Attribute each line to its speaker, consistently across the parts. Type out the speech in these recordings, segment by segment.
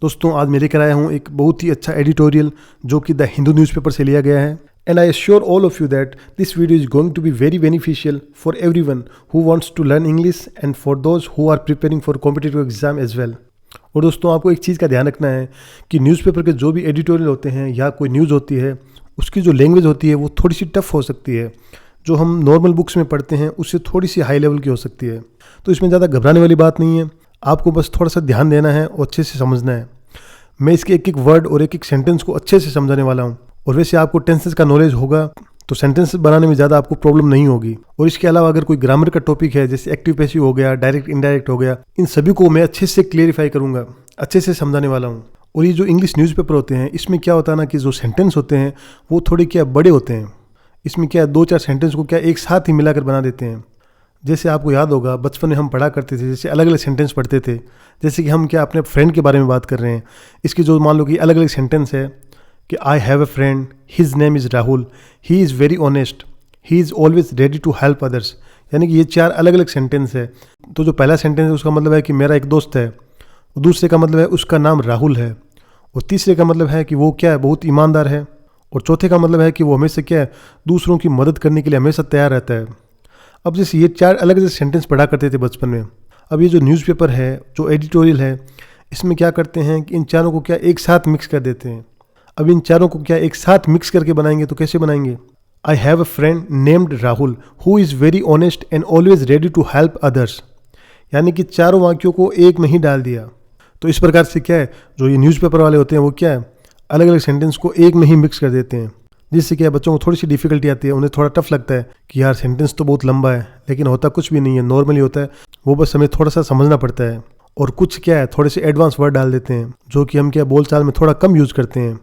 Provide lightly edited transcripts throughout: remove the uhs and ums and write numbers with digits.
Speaker 1: दोस्तों आज मैं लेकर आया हूँ एक बहुत ही अच्छा एडिटोरियल जो कि द हिंदू न्यूज़पेपर से लिया गया है and I assure all of you that this video is going to be very beneficial for everyone who wants to learn English and for those who are preparing for competitive exam as well. और दोस्तों आपको एक चीज़ का ध्यान रखना है कि newspaper के जो भी एडिटोरियल होते हैं या कोई न्यूज़ होती है उसकी जो लैंग्वेज होती है वो थोड़ी सी टफ हो सकती है, जो हम नॉर्मल बुक्स में पढ़ते हैं उससे थोड़ी सी हाई लेवल की हो सकती है। तो इसमें ज़्यादा घबराने वाली बात नहीं है, आपको बस थोड़ा सा ध्यान देना है और अच्छे से समझना है। मैं इसके एक एक वर्ड और एक एक सेंटेंस को अच्छे से समझाने वाला हूँ। और वैसे आपको टेंसेस का नॉलेज होगा तो सेंटेंस बनाने में ज़्यादा आपको प्रॉब्लम नहीं होगी। और इसके अलावा अगर कोई ग्रामर का टॉपिक है जैसे एक्टिव पैसिव हो गया, डायरेक्ट इनडायरेक्ट हो गया, इन सभी को मैं अच्छे से क्लियरिफाई करूँगा, अच्छे से समझाने वाला हूँ। और ये जो इंग्लिश न्यूज़पेपर होते हैं इसमें क्या होता है ना कि जो सेंटेंस होते हैं वो थोड़े क्या बड़े होते हैं। इसमें क्या दो चार सेंटेंस को क्या एक साथ ही मिलाकर बना देते हैं। जैसे आपको याद होगा बचपन में हम पढ़ा करते थे, जैसे अलग अलग सेंटेंस पढ़ते थे, जैसे कि हम क्या अपने फ्रेंड के बारे में बात कर रहे हैं। इसकी जो मान लो कि अलग अलग सेंटेंस है कि I have a friend, his name is Rahul, he is very honest, he is always ready to help others. यानी कि ये चार अलग अलग सेंटेंस है। तो जो पहला सेंटेंस है उसका मतलब है कि मेरा एक दोस्त है, और दूसरे का मतलब है उसका नाम राहुल है, और तीसरे का मतलब है कि वो क्या है बहुत ईमानदार है, और चौथे का मतलब है कि वो हमेशा क्या है दूसरों की मदद करने के लिए हमेशा तैयार रहता है। अब जैसे ये चार अलग अलग सेंटेंस पढ़ा करते थे बचपन में, अब ये जो न्यूज़पेपर है जो एडिटोरियल है इसमें क्या करते हैं कि इन चारों को क्या एक साथ मिक्स कर देते हैं। अब इन चारों को क्या एक साथ मिक्स करके बनाएंगे तो कैसे बनाएंगे? I have a friend named Rahul who is very honest and always ready to help others. यानी कि चारों वाक्यों को एक में ही डाल दिया। तो इस प्रकार से क्या है जो ये न्यूज़पेपर वाले होते हैं वो क्या है अलग अलग सेंटेंस को एक में ही मिक्स कर देते हैं, जिससे क्या बच्चों को थोड़ी सी डिफिकल्टी आती है, उन्हें थोड़ा टफ लगता है कि यार सेंटेंस तो बहुत लंबा है, लेकिन होता कुछ भी नहीं है, नॉर्मली होता है, वो बस हमें थोड़ा सा समझना पड़ता है। और कुछ क्या है थोड़े से एडवांस वर्ड डाल देते हैं जो कि हम क्या बोलचाल में थोड़ा कम यूज़ करते हैं,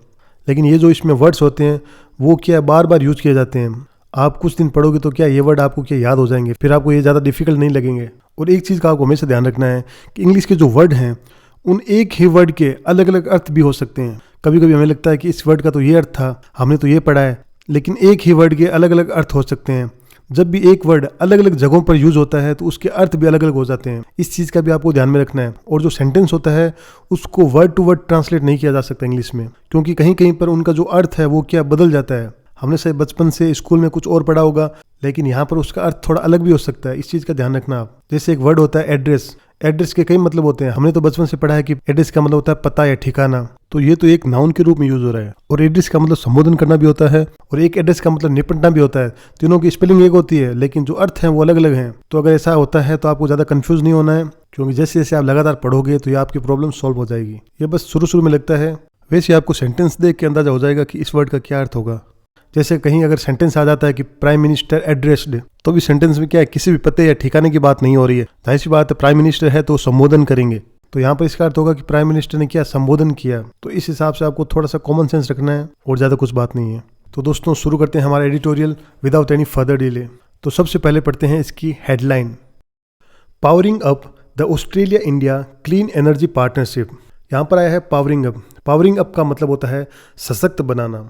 Speaker 1: लेकिन ये जो इसमें वर्ड्स होते हैं वो क्या बार बार यूज़ किए जाते हैं। आप कुछ दिन पढ़ोगे तो क्या ये वर्ड आपको क्या याद हो जाएंगे, फिर आपको ये ज़्यादा डिफिकल्ट नहीं लगेंगे। और एक चीज़ का आपको हमेशा ध्यान रखना है कि इंग्लिश के जो वर्ड हैं उन एक ही वर्ड के अलग अलग अर्थ भी हो सकते हैं। कभी कभी हमें लगता है कि इस वर्ड का तो ये अर्थ था, हमने तो ये पढ़ा है, लेकिन एक ही वर्ड के अलग अलग अर्थ हो सकते हैं। जब भी एक वर्ड अलग अलग जगहों पर यूज होता है तो उसके अर्थ भी अलग अलग हो जाते हैं। इस चीज़ का भी आपको ध्यान में रखना है। और जो सेंटेंस होता है उसको वर्ड टू वर्ड ट्रांसलेट नहीं किया जा सकता इंग्लिश में, क्योंकि कहीं कहीं पर उनका जो अर्थ है वो क्या बदल जाता है। हमने शायद बचपन से स्कूल में कुछ और पढ़ा होगा, लेकिन यहाँ पर उसका अर्थ थोड़ा अलग भी हो सकता है। इस चीज़ का ध्यान रखना आप। जैसे एक वर्ड होता है एड्रेस, एड्रेस के कई मतलब होते हैं। हमने तो बचपन से पढ़ा है कि एड्रेस का मतलब होता है पता या ठिकाना, तो ये तो एक नाउन के रूप में यूज हो रहा है। और एड्रेस का मतलब संबोधन करना भी होता है, और एक एड्रेस का मतलब निपटना भी होता है। तीनों की स्पेलिंग एक होती है लेकिन जो अर्थ हैं वो अलग अलग हैं। तो अगर ऐसा होता है तो आपको ज़्यादा कंफ्यूज नहीं होना है, क्योंकि जैसे जैसे आप लगातार पढ़ोगे तो ये आपकी प्रॉब्लम सॉल्व हो जाएगी। ये बस शुरू में लगता है, वैसे आपको सेंटेंस देख के अंदाजा हो जाएगा कि इस वर्ड का क्या अर्थ होगा। जैसे कहीं अगर सेंटेंस आ जाता है कि प्राइम मिनिस्टर एड्रेस्ड, तो भी सेंटेंस में क्या है किसी भी पते या ठिकाने की बात नहीं हो रही है। जाहिर सी बात है प्राइम मिनिस्टर है तो संबोधन करेंगे, तो यहाँ पर इसका अर्थ होगा कि प्राइम मिनिस्टर ने क्या संबोधन किया। तो इस हिसाब से आपको थोड़ा सा कॉमन सेंस रखना है और ज़्यादा कुछ बात नहीं है। तो दोस्तों शुरू करते हैं हमारा editorial without any further delay. तो सबसे पहले पढ़ते हैं इसकी headline, powering up the Australia India clean energy partnership. यहाँ पर आया है पावरिंग अप। पावरिंग अप का मतलब होता है सशक्त बनाना,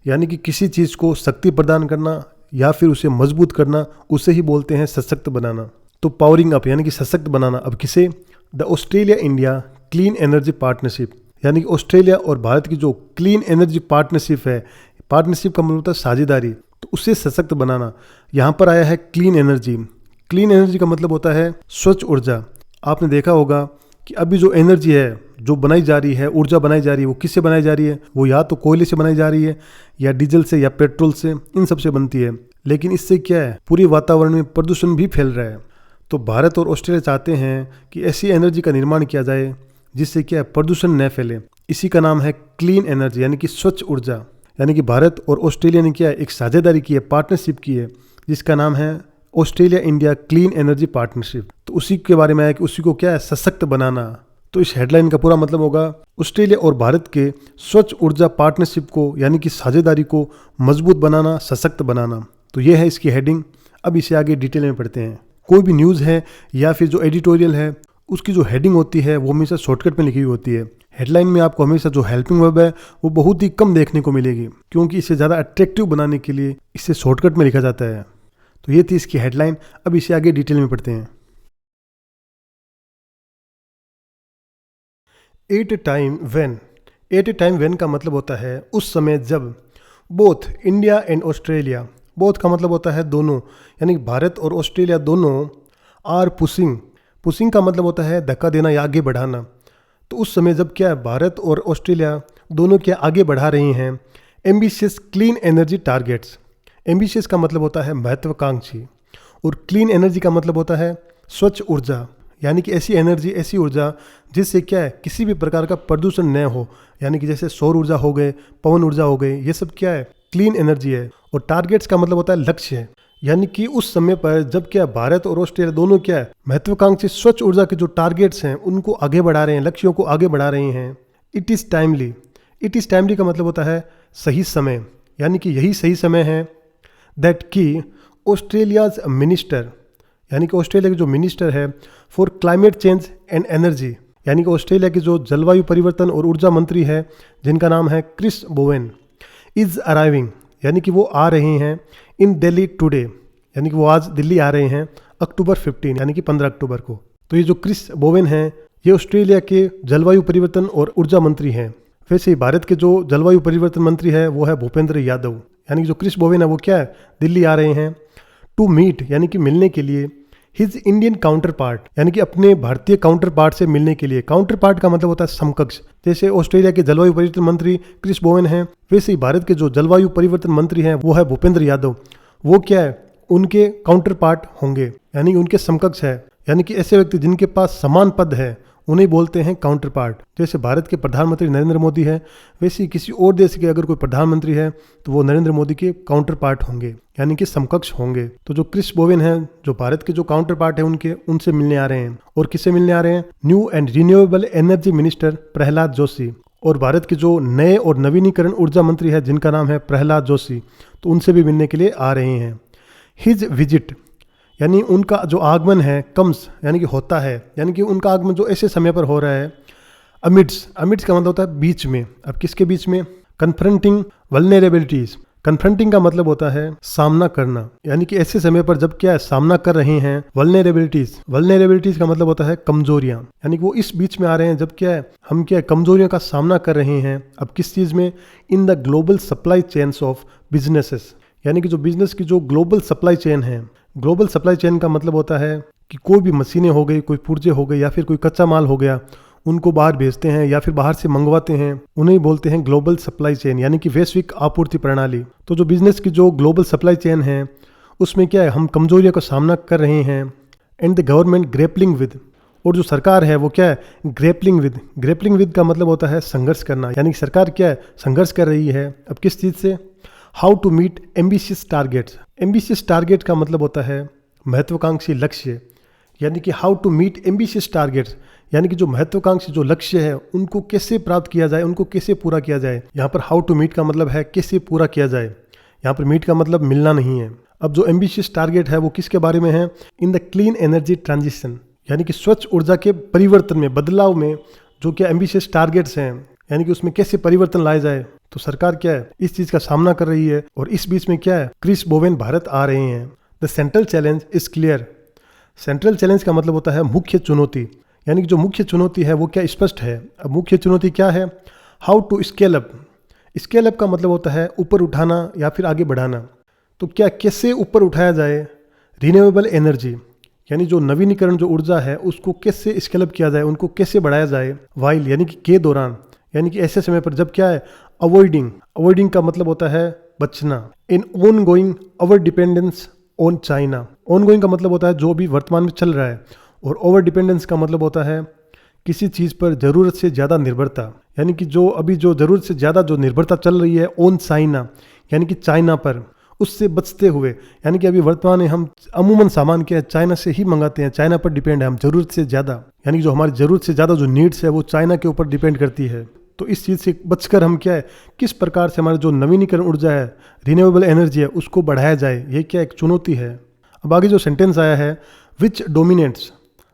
Speaker 1: यानी कि किसी चीज़ को शक्ति प्रदान करना या फिर उसे मजबूत करना, उसे ही बोलते हैं सशक्त बनाना। तो पावरिंग अप यानी कि सशक्त बनाना। अब किसे? The Australia India clean energy partnership, यानी कि ऑस्ट्रेलिया और भारत की जो क्लीन एनर्जी पार्टनरशिप है, पार्टनरशिप का मतलब होता है साझेदारी, तो उसे सशक्त बनाना। यहाँ पर आया है क्लीन एनर्जी। क्लीन एनर्जी का मतलब होता है स्वच्छ ऊर्जा। आपने देखा होगा कि अभी जो एनर्जी है जो बनाई जा रही है, ऊर्जा बनाई जा रही है, वो किससे बनाई जा रही है? वो या तो कोयले से बनाई जा रही है, या डीजल से, या पेट्रोल से, इन सब से बनती है। लेकिन इससे क्या है पूरे वातावरण में प्रदूषण भी फैल रहा है। तो भारत और ऑस्ट्रेलिया चाहते हैं कि ऐसी एनर्जी का निर्माण किया जाए जिससे क्या है प्रदूषण न फैले। इसी का नाम है क्लीन एनर्जी, यानी कि स्वच्छ ऊर्जा। यानी कि भारत और ऑस्ट्रेलिया ने क्या है एक साझेदारी की है, पार्टनरशिप की है, जिसका नाम है Australia India clean energy partnership. तो उसी के बारे में है कि उसी को क्या है सशक्त बनाना। तो इस हेडलाइन का पूरा मतलब होगा ऑस्ट्रेलिया और भारत के स्वच्छ ऊर्जा पार्टनरशिप को, यानी कि साझेदारी को मजबूत बनाना, सशक्त बनाना। तो ये है इसकी हेडिंग। अब इसे आगे डिटेल में पढ़ते हैं। कोई भी न्यूज़ है या फिर जो एडिटोरियल है उसकी जो हेडिंग होती है वो हमेशा शॉर्टकट में लिखी हुई होती है। हेडलाइन में आपको हमेशा जो हेल्पिंग वर्ब है वो बहुत ही कम देखने को मिलेगी, क्योंकि इसे ज़्यादा अट्रैक्टिव बनाने के लिए इसे शॉर्टकट में लिखा जाता है। तो ये थी इसकी हेडलाइन। अब इसे आगे डिटेल में पढ़ते हैं। एट ए टाइम व्हेन का मतलब होता है उस समय जब both India and Australia, both का मतलब होता है दोनों, यानी भारत और ऑस्ट्रेलिया दोनों आर पुशिंग का मतलब होता है धक्का देना या आगे बढ़ाना। तो उस समय जब क्या है भारत और ऑस्ट्रेलिया दोनों क्या आगे बढ़ा रही हैं ambitious clean energy targets. Ambitious का मतलब होता है महत्वाकांक्षी और क्लीन एनर्जी का मतलब होता है स्वच्छ ऊर्जा, यानी कि ऐसी एनर्जी, ऐसी ऊर्जा जिससे क्या है किसी भी प्रकार का प्रदूषण न हो, यानी कि जैसे सौर ऊर्जा हो गए, पवन ऊर्जा हो गई, ये सब क्या है क्लीन एनर्जी है। और टारगेट्स का मतलब होता है लक्ष्य है, यानी कि उस समय पर जब क्या भारत और ऑस्ट्रेलिया दोनों क्या है महत्वाकांक्षी स्वच्छ ऊर्जा के जो टारगेट्स हैं उनको आगे बढ़ा रहे हैं, लक्ष्यों को आगे बढ़ा रहे हैं। इट इज़ टाइमली का मतलब होता है सही समय, यानी कि यही सही समय है दैट कि ऑस्ट्रेलियाज मिनिस्टर, यानी कि ऑस्ट्रेलिया के जो मिनिस्टर है for climate change and energy, यानी कि ऑस्ट्रेलिया के जो जलवायु परिवर्तन और ऊर्जा मंत्री है जिनका नाम है क्रिस बोवेन, इज़ अराइविंग, यानी कि वो आ रहे हैं इन दिल्ली टुडे, यानी कि वो आज दिल्ली आ रहे हैं अक्टूबर 15, यानी कि 15 अक्टूबर को। तो ये जो क्रिस बोवेन हैं ये ऑस्ट्रेलिया के जलवायु परिवर्तन और ऊर्जा मंत्री हैं। वैसे ही भारत के जो जलवायु परिवर्तन मंत्री है वो है भूपेंद्र यादव, यानी कि जो क्रिस बोवेन है वो क्या है दिल्ली आ रहे हैं टू मीट, यानी कि मिलने के लिए हिज इंडियन काउंटर पार्ट, यानी कि अपने भारतीय काउंटर पार्ट से मिलने के लिए। काउंटर पार्ट का मतलब होता है समकक्ष। जैसे ऑस्ट्रेलिया के जलवायु परिवर्तन मंत्री क्रिस बोवेन हैं, वैसे ही भारत के जो जलवायु परिवर्तन मंत्री हैं वो है भूपेंद्र यादव, वो क्या है उनके काउंटर पार्ट होंगे, यानी उनके समकक्ष है। यानी कि ऐसे व्यक्ति जिनके पास समान पद है उन्हें बोलते हैं काउंटर पार्ट। जैसे भारत के प्रधानमंत्री नरेंद्र मोदी है, वैसे ही किसी और देश के अगर कोई प्रधानमंत्री है तो वो नरेंद्र मोदी के काउंटर पार्ट होंगे, यानी कि समकक्ष होंगे। तो जो क्रिस बोवेन है जो भारत के जो काउंटर पार्ट है उनसे मिलने आ रहे हैं। और किससे मिलने आ रहे हैं? New and renewable energy minister Prahlad Joshi, और भारत के जो नए और नवीनीकरण ऊर्जा मंत्री है जिनका नाम है प्रहलाद जोशी, तो उनसे भी मिलने के लिए आ रहे हैं। हिज विजिट, यानी उनका जो आगमन है कम्स, यानी कि होता है, यानी कि उनका आगमन जो ऐसे समय पर हो रहा है। अमिड्स का मतलब होता है बीच में। अब किसके बीच में? Confronting vulnerabilities. कन्फ्रंटिंग का मतलब होता है सामना करना, यानी कि ऐसे समय पर जब क्या है सामना कर रहे हैं वल्नरेबिलिटीज का मतलब होता है कमजोरियां, यानी कि वो इस बीच में आ रहे हैं जब क्या है हम क्या है कमजोरियों का सामना कर रहे हैं। अब किस चीज में? In the global supply chains of businesses, यानी कि जो बिजनेस की जो ग्लोबल सप्लाई चेन है। ग्लोबल सप्लाई चेन का मतलब होता है कि कोई भी मशीनें हो गई, कोई पुर्जे हो गए या फिर कोई कच्चा माल हो गया, उनको बाहर भेजते हैं या फिर बाहर से मंगवाते हैं, उन्हें बोलते हैं ग्लोबल सप्लाई चेन, यानी कि वैश्विक आपूर्ति प्रणाली। तो जो बिजनेस की जो ग्लोबल सप्लाई चेन है उसमें क्या है हम कमजोरियों का सामना कर रहे हैं। And the government grappling with, और जो सरकार है वो क्या है ग्रेपलिंग विद का मतलब होता है संघर्ष करना, यानी कि सरकार क्या है संघर्ष कर रही है। अब किस चीज़ से? How to meet ambitious targets. Ambitious target का मतलब होता है महत्वाकांक्षी लक्ष्य, यानी कि how to meet ambitious targets, यानी कि जो महत्वाकांक्षी जो लक्ष्य है उनको कैसे प्राप्त किया जाए, उनको कैसे पूरा किया जाए। यहाँ पर हाउ टू मीट का मतलब है कैसे पूरा किया जाए, यहाँ पर मीट का मतलब मिलना नहीं है। अब जो एम्बिशियस टारगेट है वो किसके बारे में है? In the clean energy transition, यानी कि स्वच्छ ऊर्जा के परिवर्तन में, बदलाव में जो क्या एम्बिशियस टारगेट्स हैं, यानी कि उसमें कैसे परिवर्तन लाए जाए। तो सरकार क्या है इस चीज का सामना कर रही है। और इस बीच में क्या है क्रिस बोवेन भारत आ रहे हैं। The central challenge is clear. Central challenge का मतलब होता है मुख्य चुनौती, यानी कि जो मुख्य चुनौती है वो क्या स्पष्ट है। अब मुख्य चुनौती क्या है? How to scale up. Scale up का मतलब होता है ऊपर उठाना या फिर आगे बढ़ाना। तो क्या कैसे ऊपर उठाया जाए रिन्यूएबल एनर्जी, यानी जो नवीनीकरण जो ऊर्जा है उसको कैसे स्केल अप किया जाए, उनको कैसे बढ़ाया जाए। वाइल, यानी कि के दौरान, यानी कि ऐसे समय पर जब क्या है अवॉइडिंग का मतलब होता है बचना। In on going our dependence on China. On going का मतलब होता है जो भी वर्तमान में चल रहा है, और ओवर डिपेंडेंस का मतलब होता है किसी चीज़ पर ज़रूरत से ज़्यादा निर्भरता, यानी कि जो अभी जो ज़रूरत से ज़्यादा जो निर्भरता चल रही है ऑन चाइना, यानी कि चाइना पर, उससे बचते हुए, यानी कि अभी वर्तमान में हम अमूमन सामान क्या है चाइना से ही मंगाते हैं, चाइना पर डिपेंड है हम ज़रूरत से ज़्यादा, यानी कि जो हमारी ज़रूरत से ज़्यादा जो नीड्स है वो चाइना के ऊपर डिपेंड करती है। तो इस चीज़ से बचकर हम क्या है किस प्रकार से हमारा जो नवीनीकरण ऊर्जा है, रिन्यूएबल एनर्जी है, उसको बढ़ाया जाए, ये क्या एक चुनौती है। अब आगे जो सेंटेंस आया है विच डोमिनेट्स,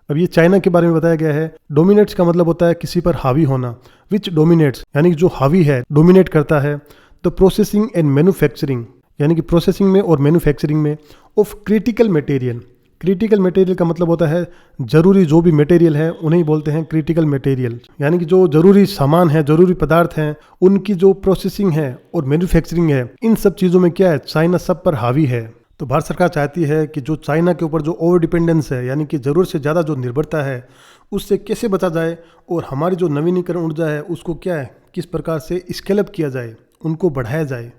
Speaker 1: अब ये चाइना के बारे में बताया गया है। डोमिनेट्स का मतलब होता है किसी पर हावी होना। विच डोमिनेट्स, यानी कि जो हावी है, डोमिनेट करता है। द प्रोसेसिंग एंड मैन्युफैक्चरिंग, यानी कि प्रोसेसिंग में और मैन्युफैक्चरिंग में, of critical material. Critical material का मतलब होता है जरूरी जो भी मटेरियल है उन्हें बोलते हैं क्रिटिकल मटेरियल, यानी कि जो जरूरी सामान है, जरूरी पदार्थ हैं, उनकी जो प्रोसेसिंग है और मैन्युफैक्चरिंग है, इन सब चीज़ों में क्या है, चाइना सब पर हावी है। तो भारत सरकार चाहती है कि जो चाइना के ऊपर जो ओवर डिपेंडेंस है, यानी कि ज़रूरत से ज़्यादा जो निर्भरता है, उससे कैसे बचा जाए और हमारी जो नवीनीकरण ऊर्जा है उसको क्या है, किस प्रकार से स्केल अप किया जाए, उनको बढ़ाया जाए।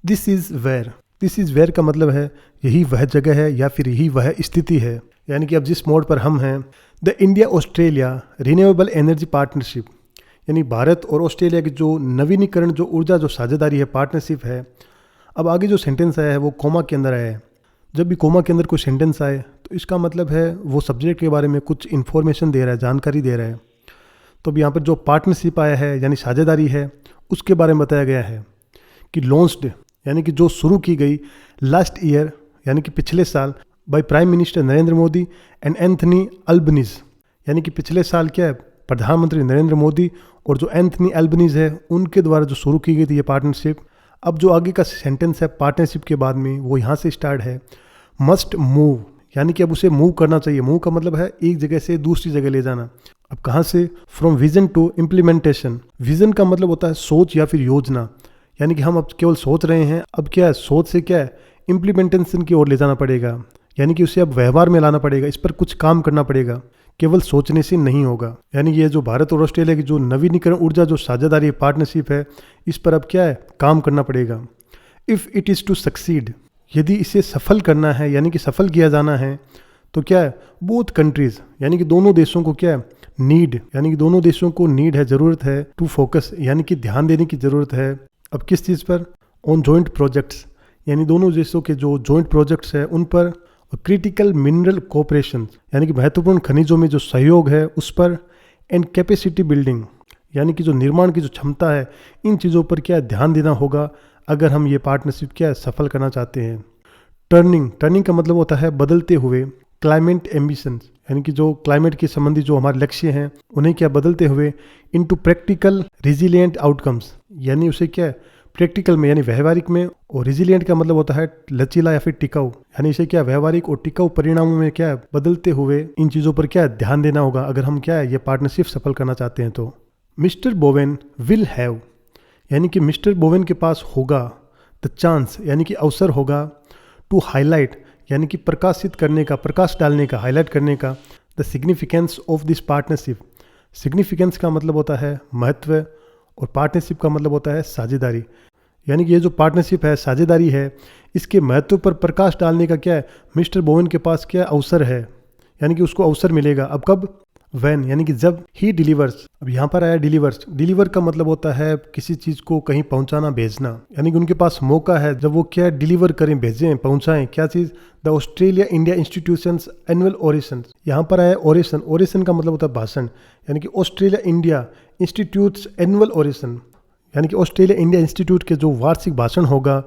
Speaker 1: दिस इज़ वेयर का मतलब है यही वह जगह है या फिर यही वह स्थिति है, यानी कि अब जिस मोड पर हम हैं। The India Australia renewable energy partnership, यानी भारत और ऑस्ट्रेलिया की जो नवीनीकरण जो ऊर्जा जो साझेदारी है, पार्टनरशिप है। अब आगे जो सेंटेंस आया है वो कोमा के अंदर आया है। जब भी कोमा के अंदर कोई सेंटेंस आए तो इसका मतलब है वो सब्जेक्ट के बारे में कुछ इन्फॉर्मेशन दे रहा है, जानकारी दे रहा है। तो अब यहाँ पर जो पार्टनरशिप आया है यानी साझेदारी है, उसके बारे में बताया गया है कि लॉन्च्ड, यानी कि जो शुरू की गई लास्ट ईयर, यानी कि पिछले साल, by prime minister Narendra Modi and Anthony Albanese, यानी कि पिछले साल क्या है, प्रधानमंत्री नरेंद्र मोदी और जो एंथनी अल्बनीज है उनके द्वारा जो शुरू की गई थी ये पार्टनरशिप। अब जो आगे का सेंटेंस है पार्टनरशिप के बाद में वो यहाँ से स्टार्ट है, मस्ट मूव, यानी कि अब उसे मूव करना चाहिए। मूव का मतलब है एक जगह से दूसरी जगह ले जाना। अब कहाँ से, from vision to implementation. Vision का मतलब होता है सोच या फिर योजना, यानी कि हम अब केवल सोच रहे हैं, अब क्या है, सोच से क्या है, इम्प्लीमेंटेशन की ओर ले जाना पड़ेगा, यानी कि उसे अब व्यवहार में लाना पड़ेगा, इस पर कुछ काम करना पड़ेगा, केवल सोचने से नहीं होगा। यानी ये जो भारत और ऑस्ट्रेलिया की जो नवीनीकरण ऊर्जा जो साझेदारी पार्टनरशिप है, इस पर अब क्या है, काम करना पड़ेगा। If it is to succeed, यदि इसे सफल करना है, यानी कि सफल किया जाना है, तो क्या है, बोथ कंट्रीज, यानी कि दोनों देशों को क्या है, नीड, यानी कि दोनों देशों को नीड है, ज़रूरत है, टू फोकस, यानी कि ध्यान देने की ज़रूरत है। अब किस चीज़ पर, ऑन जॉइंट प्रोजेक्ट्स, यानी दोनों देशों के जो जॉइंट प्रोजेक्ट्स हैं उन पर, क्रिटिकल मिनरल कोऑपरेशन, यानी कि महत्वपूर्ण खनिजों में जो सहयोग है उस पर, एंड कैपेसिटी बिल्डिंग, यानी कि जो निर्माण की जो क्षमता है, इन चीज़ों पर क्या ध्यान देना होगा अगर हम ये पार्टनरशिप क्या है, सफल करना चाहते हैं। टर्निंग का मतलब होता है बदलते हुए, क्लाइमेट एम्बिशंस, यानी कि जो क्लाइमेट के संबंधी जो हमारे लक्ष्य हैं उन्हें क्या बदलते हुए, इनटू प्रैक्टिकल रिजिलियंट आउटकम्स, यानी उसे क्या है, प्रैक्टिकल में यानी व्यवहारिक में, और रिजिलियंट का मतलब होता है लचीला या फिर टिकाऊ, यानी इसे क्या व्यवहारिक और टिकाऊ परिणामों में क्या है, बदलते हुए इन चीज़ों पर क्या ध्यान देना होगा अगर हम क्या है ये पार्टनरशिप सफल करना चाहते हैं। तो मिस्टर बोवेन विल हैव, यानी कि मिस्टर बोवेन के पास होगा, द चांस, यानी कि अवसर होगा, टू हाईलाइट, यानी कि प्रकाशित करने का, प्रकाश डालने का, हाईलाइट करने का, the significance of this partnership. Significance का मतलब होता है महत्व और पार्टनरशिप का मतलब होता है साझेदारी, यानी कि ये जो पार्टनरशिप है, साझेदारी है, इसके महत्व पर प्रकाश डालने का क्या है, मिस्टर बोवेन के पास क्या अवसर है, यानी कि उसको अवसर मिलेगा। अब कब, वैन, यानी कि जब, ही डिलीवर्स, अब यहाँ पर आया डिलीवर्स। डिलीवर का मतलब होता है किसी चीज़ को कहीं पहुँचाना, भेजना, यानी कि उनके पास मौका है जब वो क्या डिलीवर करें, भेजें, पहुँचाएं, क्या चीज़, the Australia India institutions annual oration. यहाँ पर आया ओरेशन, ओरेशन का मतलब होता है भाषण, यानी कि Australia India institutes annual oration, यानी कि ऑस्ट्रेलिया इंडिया इंस्टीट्यूट के जो वार्षिक भाषण होगा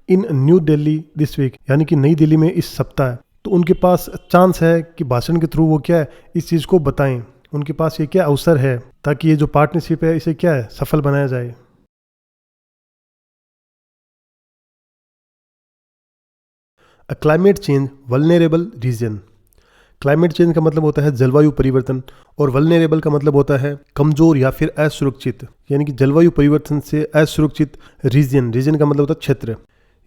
Speaker 1: इन न्यू दिल्ली दिस वीक, यानी कि नई दिल्ली में इस सप्ताह। तो उनके पास चांस है कि भाषण के थ्रू वो क्या है इस चीज़ को बताएं, उनके पास ये क्या अवसर है ताकि ये जो पार्टनरशिप है इसे क्या है, सफल बनाया जाए। A climate change vulnerable region. Climate change का मतलब होता है जलवायु परिवर्तन, और वल्नरेबल का मतलब होता है कमजोर या फिर असुरक्षित, यानी कि जलवायु परिवर्तन से असुरक्षित। रीजन का मतलब होता है क्षेत्र,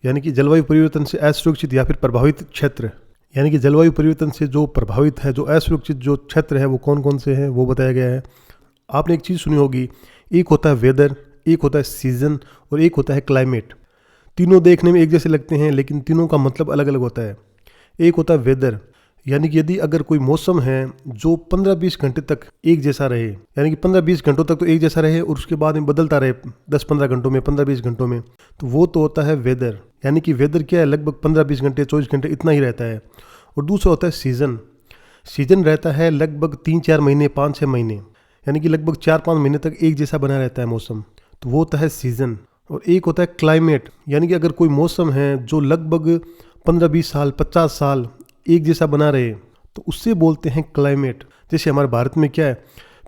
Speaker 1: यानी कि जलवायु परिवर्तन से असुरक्षित या फिर प्रभावित क्षेत्र, यानी कि जलवायु परिवर्तन से जो प्रभावित है, जो असुरक्षित जो क्षेत्र है वो कौन कौन से हैं वो बताया गया है। आपने एक चीज़ सुनी होगी, एक होता है वेदर, एक होता है सीजन और एक होता है क्लाइमेट। तीनों देखने में एक जैसे लगते हैं लेकिन तीनों का मतलब अलग अलग होता है। एक होता है वेदर, यानी कि यदि अगर कोई मौसम है जो 15-20 घंटे तक एक जैसा रहे, यानी कि 15-20 घंटों तक तो एक जैसा रहे और उसके बाद में बदलता रहे 10-15 घंटों में, 15-20 घंटों में, तो वो तो होता है वेदर, यानी कि वेदर क्या है, लगभग 15-20 घंटे, 24 घंटे इतना ही रहता है। और दूसरा होता है सीजन रहता है लगभग 3-4 महीने, 5-6 महीने, यानी कि लगभग 4-5 महीने तक एक जैसा बना रहता है मौसम, तो वो होता है सीजन। और एक होता है क्लाइमेट, यानी कि अगर कोई मौसम है जो लगभग 15-20 साल, 50 साल एक जैसा बना रहे तो उससे बोलते हैं क्लाइमेट। जैसे हमारे भारत में क्या है,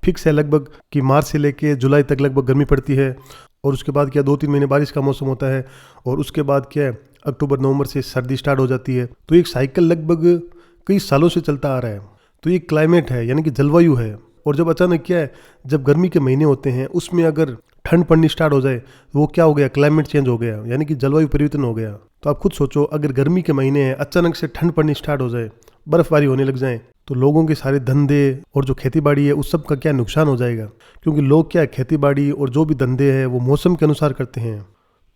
Speaker 1: फिक्स है लगभग कि मार्च से लेके जुलाई तक लगभग गर्मी पड़ती है, और उसके बाद क्या 2-3 महीने बारिश का मौसम होता है, और उसके बाद क्या है अक्टूबर नवंबर से सर्दी स्टार्ट हो जाती है। तो एक साइकिल लगभग कई सालों से चलता आ रहा है। तो ये क्लाइमेट है यानी कि जलवायु है। और जब अचानक क्या है, जब गर्मी के महीने होते हैं उसमें अगर ठंड पड़नी स्टार्ट हो जाए तो वो क्या हो गया, क्लाइमेट चेंज हो गया, यानी कि जलवायु परिवर्तन हो गया। तो आप खुद सोचो, अगर गर्मी के महीने हैं अचानक से ठंड पड़नी स्टार्ट हो जाए, बर्फबारी होने लग जाए, तो लोगों के सारे धंधे और जो खेती बाड़ी है उस सब का क्या नुकसान हो जाएगा। क्योंकि लोग क्या खेती बाड़ी और जो भी धंधे हैं वो मौसम के अनुसार करते हैं,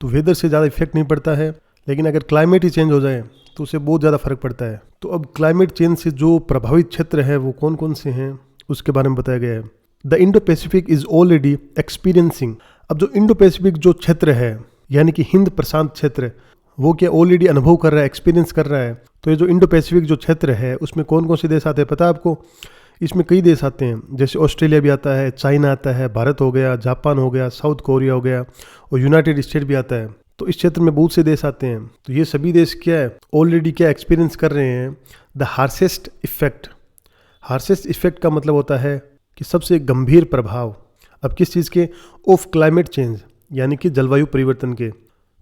Speaker 1: तो वेदर से ज़्यादा इफेक्ट नहीं पड़ता है। लेकिन अगर क्लाइमेट ही चेंज हो जाए तो उससे बहुत ज़्यादा फर्क पड़ता है। तो अब क्लाइमेट चेंज से जो प्रभावित क्षेत्र है वो कौन कौन से हैं उसके बारे में बताया गया है। The Indo Pacific is already experiencing. अब जो इंडो पैसिफिक जो क्षेत्र है यानी कि हिंद प्रशांत क्षेत्र, वो क्या ऑलरेडी अनुभव कर रहा है, एक्सपीरियंस कर रहा है। तो ये जो इंडो पैसिफिक जो क्षेत्र है उसमें कौन कौन से देश आते हैं पता है आपको? इसमें कई देश आते हैं, जैसे ऑस्ट्रेलिया भी आता है, चाइना आता है, भारत हो गया, जापान हो गया, साउथ कोरिया हो गया और यूनाइटेड स्टेट भी आता है। तो इस क्षेत्र में बहुत से देश आते हैं। तो ये सभी देश क्या है, ऑलरेडी क्या एक्सपीरियंस कर रहे हैं the harshest effect. Harshest effect का मतलब होता है कि सबसे गंभीर प्रभाव। अब किस चीज़ के? ऑफ क्लाइमेट चेंज, यानी कि जलवायु परिवर्तन के।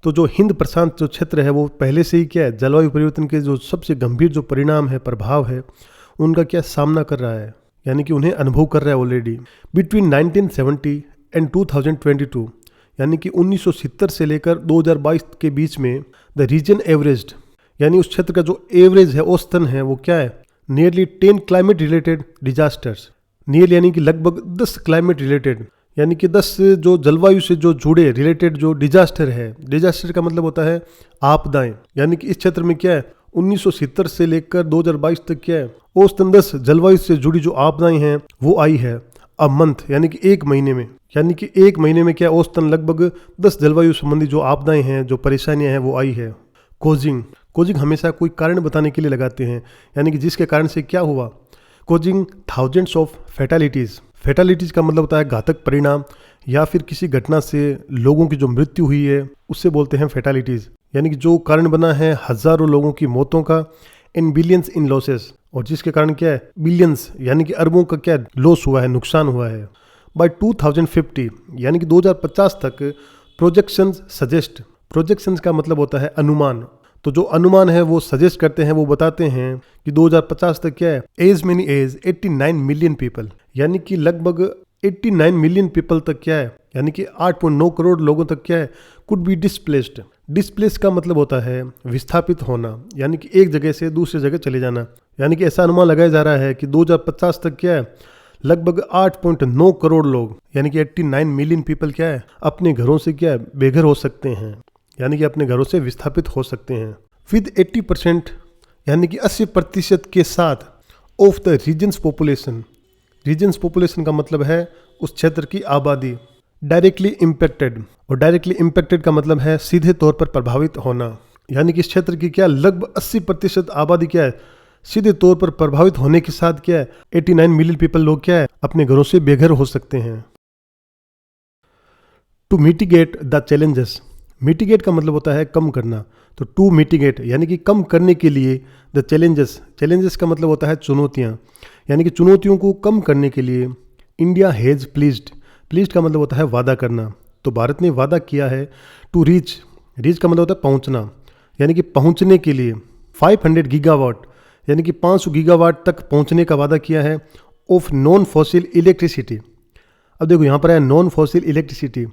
Speaker 1: तो जो हिंद प्रशांत जो क्षेत्र है वो पहले से ही क्या है, जलवायु परिवर्तन के जो सबसे गंभीर जो परिणाम है, प्रभाव है, उनका क्या सामना कर रहा है, यानी कि उन्हें अनुभव कर रहा है ऑलरेडी। बिटवीन 1970 एंड 2022, यानी कि 1970 से लेकर 2022 के बीच में द रीजन एवरेज्ड, यानी उस क्षेत्र का जो एवरेज है, औसतन है, वो क्या है, nearly 10 climate related disasters. Near यानी कि लगभग 10 क्लाइमेट रिलेटेड, यानी कि 10 जो जलवायु से जो जुड़े रिलेटेड जो डिजास्टर है। डिजास्टर का मतलब होता है आपदाएं, यानी कि इस क्षेत्र में क्या है 1970 से लेकर 2022 तक क्या है औसतन 10 जलवायु से जुड़ी जो आपदाएं हैं वो आई है अ मंथ, यानी कि एक महीने में। यानी कि एक महीने में क्या औसतन लगभग 10 जलवायु संबंधी जो आपदाएं हैं, जो परेशानियां हैं वो आई है। कोजिंग हमेशा कोई कारण बताने के लिए लगाते हैं, यानी कि जिसके कारण से क्या हुआ। कोजिंग थाउजेंड्स ऑफ फैटालिटीज का मतलब होता है घातक परिणाम, या फिर किसी घटना से लोगों की जो मृत्यु हुई है उससे बोलते हैं फैटालिटीज, यानी कि जो कारण बना है हजारों लोगों की मौतों का। इन बिलियंस इन लॉसेस, और जिसके कारण क्या है बिलियंस यानी कि अरबों का क्या लॉस हुआ है, नुकसान हुआ है। बाय 2050 यानी कि 2050 तक प्रोजेक्शंस का मतलब होता है अनुमान। तो जो अनुमान है वो सजेस्ट करते हैं, वो बताते हैं कि 2050 तक क्या है as many as 89 million people, यानी कि लगभग 89 मिलियन पीपल तक क्या है, यानी कि 8.9 करोड़ लोगों तक क्या है कुड बी डिस्प्लेस्ड। डिस्प्लेस का मतलब होता है विस्थापित होना, यानी कि एक जगह से दूसरी जगह चले जाना। यानी कि ऐसा अनुमान लगाया जा रहा है कि 2050 तक क्या है लगभग 8.9 करोड़ लोग, यानी कि 89 मिलियन पीपल क्या है अपने घरों से क्या है बेघर हो सकते हैं, यानी कि अपने घरों से विस्थापित हो सकते हैं। विद 80% यानी कि 80% के साथ ऑफ द रीजन्स पॉपुलेशन का मतलब है उस क्षेत्र की आबादी। डायरेक्टली इम्पैक्टेड, और डायरेक्टली इम्पैक्टेड का मतलब है सीधे तौर पर प्रभावित होना, यानी कि इस क्षेत्र की क्या लगभग 80% आबादी क्या है सीधे तौर पर प्रभावित होने के साथ क्या है 89 मिलियन पीपल लोग क्या है अपने घरों से बेघर हो सकते हैं। To mitigate the challenges, mitigate का मतलब होता है कम करना। तो टू मिटिगेट यानी कि कम करने के लिए, द चैलेंजेस का मतलब होता है चुनौतियाँ, यानी कि चुनौतियों को कम करने के लिए इंडिया हैज़ प्लीज्ड का मतलब होता है वादा करना। तो भारत ने वादा किया है टू रीच का मतलब होता है पहुँचना, यानी कि पहुँचने के लिए 500 गीगावाट यानी कि 500 गीगावाट तक पहुँचने का वादा किया है ऑफ नॉन फॉसिल इलेक्ट्रिसिटी। अब देखो यहाँ पर है नॉन फॉसिल इलेक्ट्रिसिटी,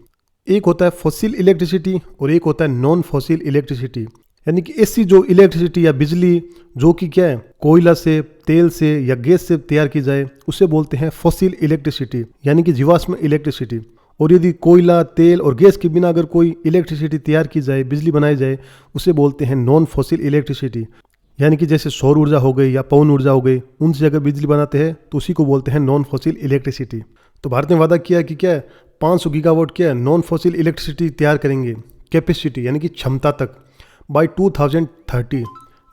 Speaker 1: एक होता है फॉसिल इलेक्ट्रिसिटी और एक होता है नॉन फॉसिल इलेक्ट्रिसिटी, यानी कि ऐसी जो इलेक्ट्रिसिटी या बिजली जो कि क्या है कोयला से, तेल से या गैस से तैयार की जाए उसे बोलते हैं फॉसिल इलेक्ट्रिसिटी, यानी कि जीवाश्म इलेक्ट्रिसिटी। और यदि कोयला, तेल और गैस के बिना अगर कोई इलेक्ट्रिसिटी तैयार की जाए, बिजली बनाई जाए, उसे बोलते हैं नॉन फॉसिल इलेक्ट्रिसिटी, यानी कि जैसे सौर ऊर्जा हो गई या पवन ऊर्जा हो गई, उनसे अगर बिजली बनाते हैं तो उसी को बोलते हैं नॉन फॉसिल इलेक्ट्रिसिटी। तो भारत ने वादा किया कि क्या है 500 गीगावाट क्या है नॉन फॉसिल इलेक्ट्रिसिटी तैयार करेंगे, कैपेसिटी यानी कि क्षमता तक, बाय 2030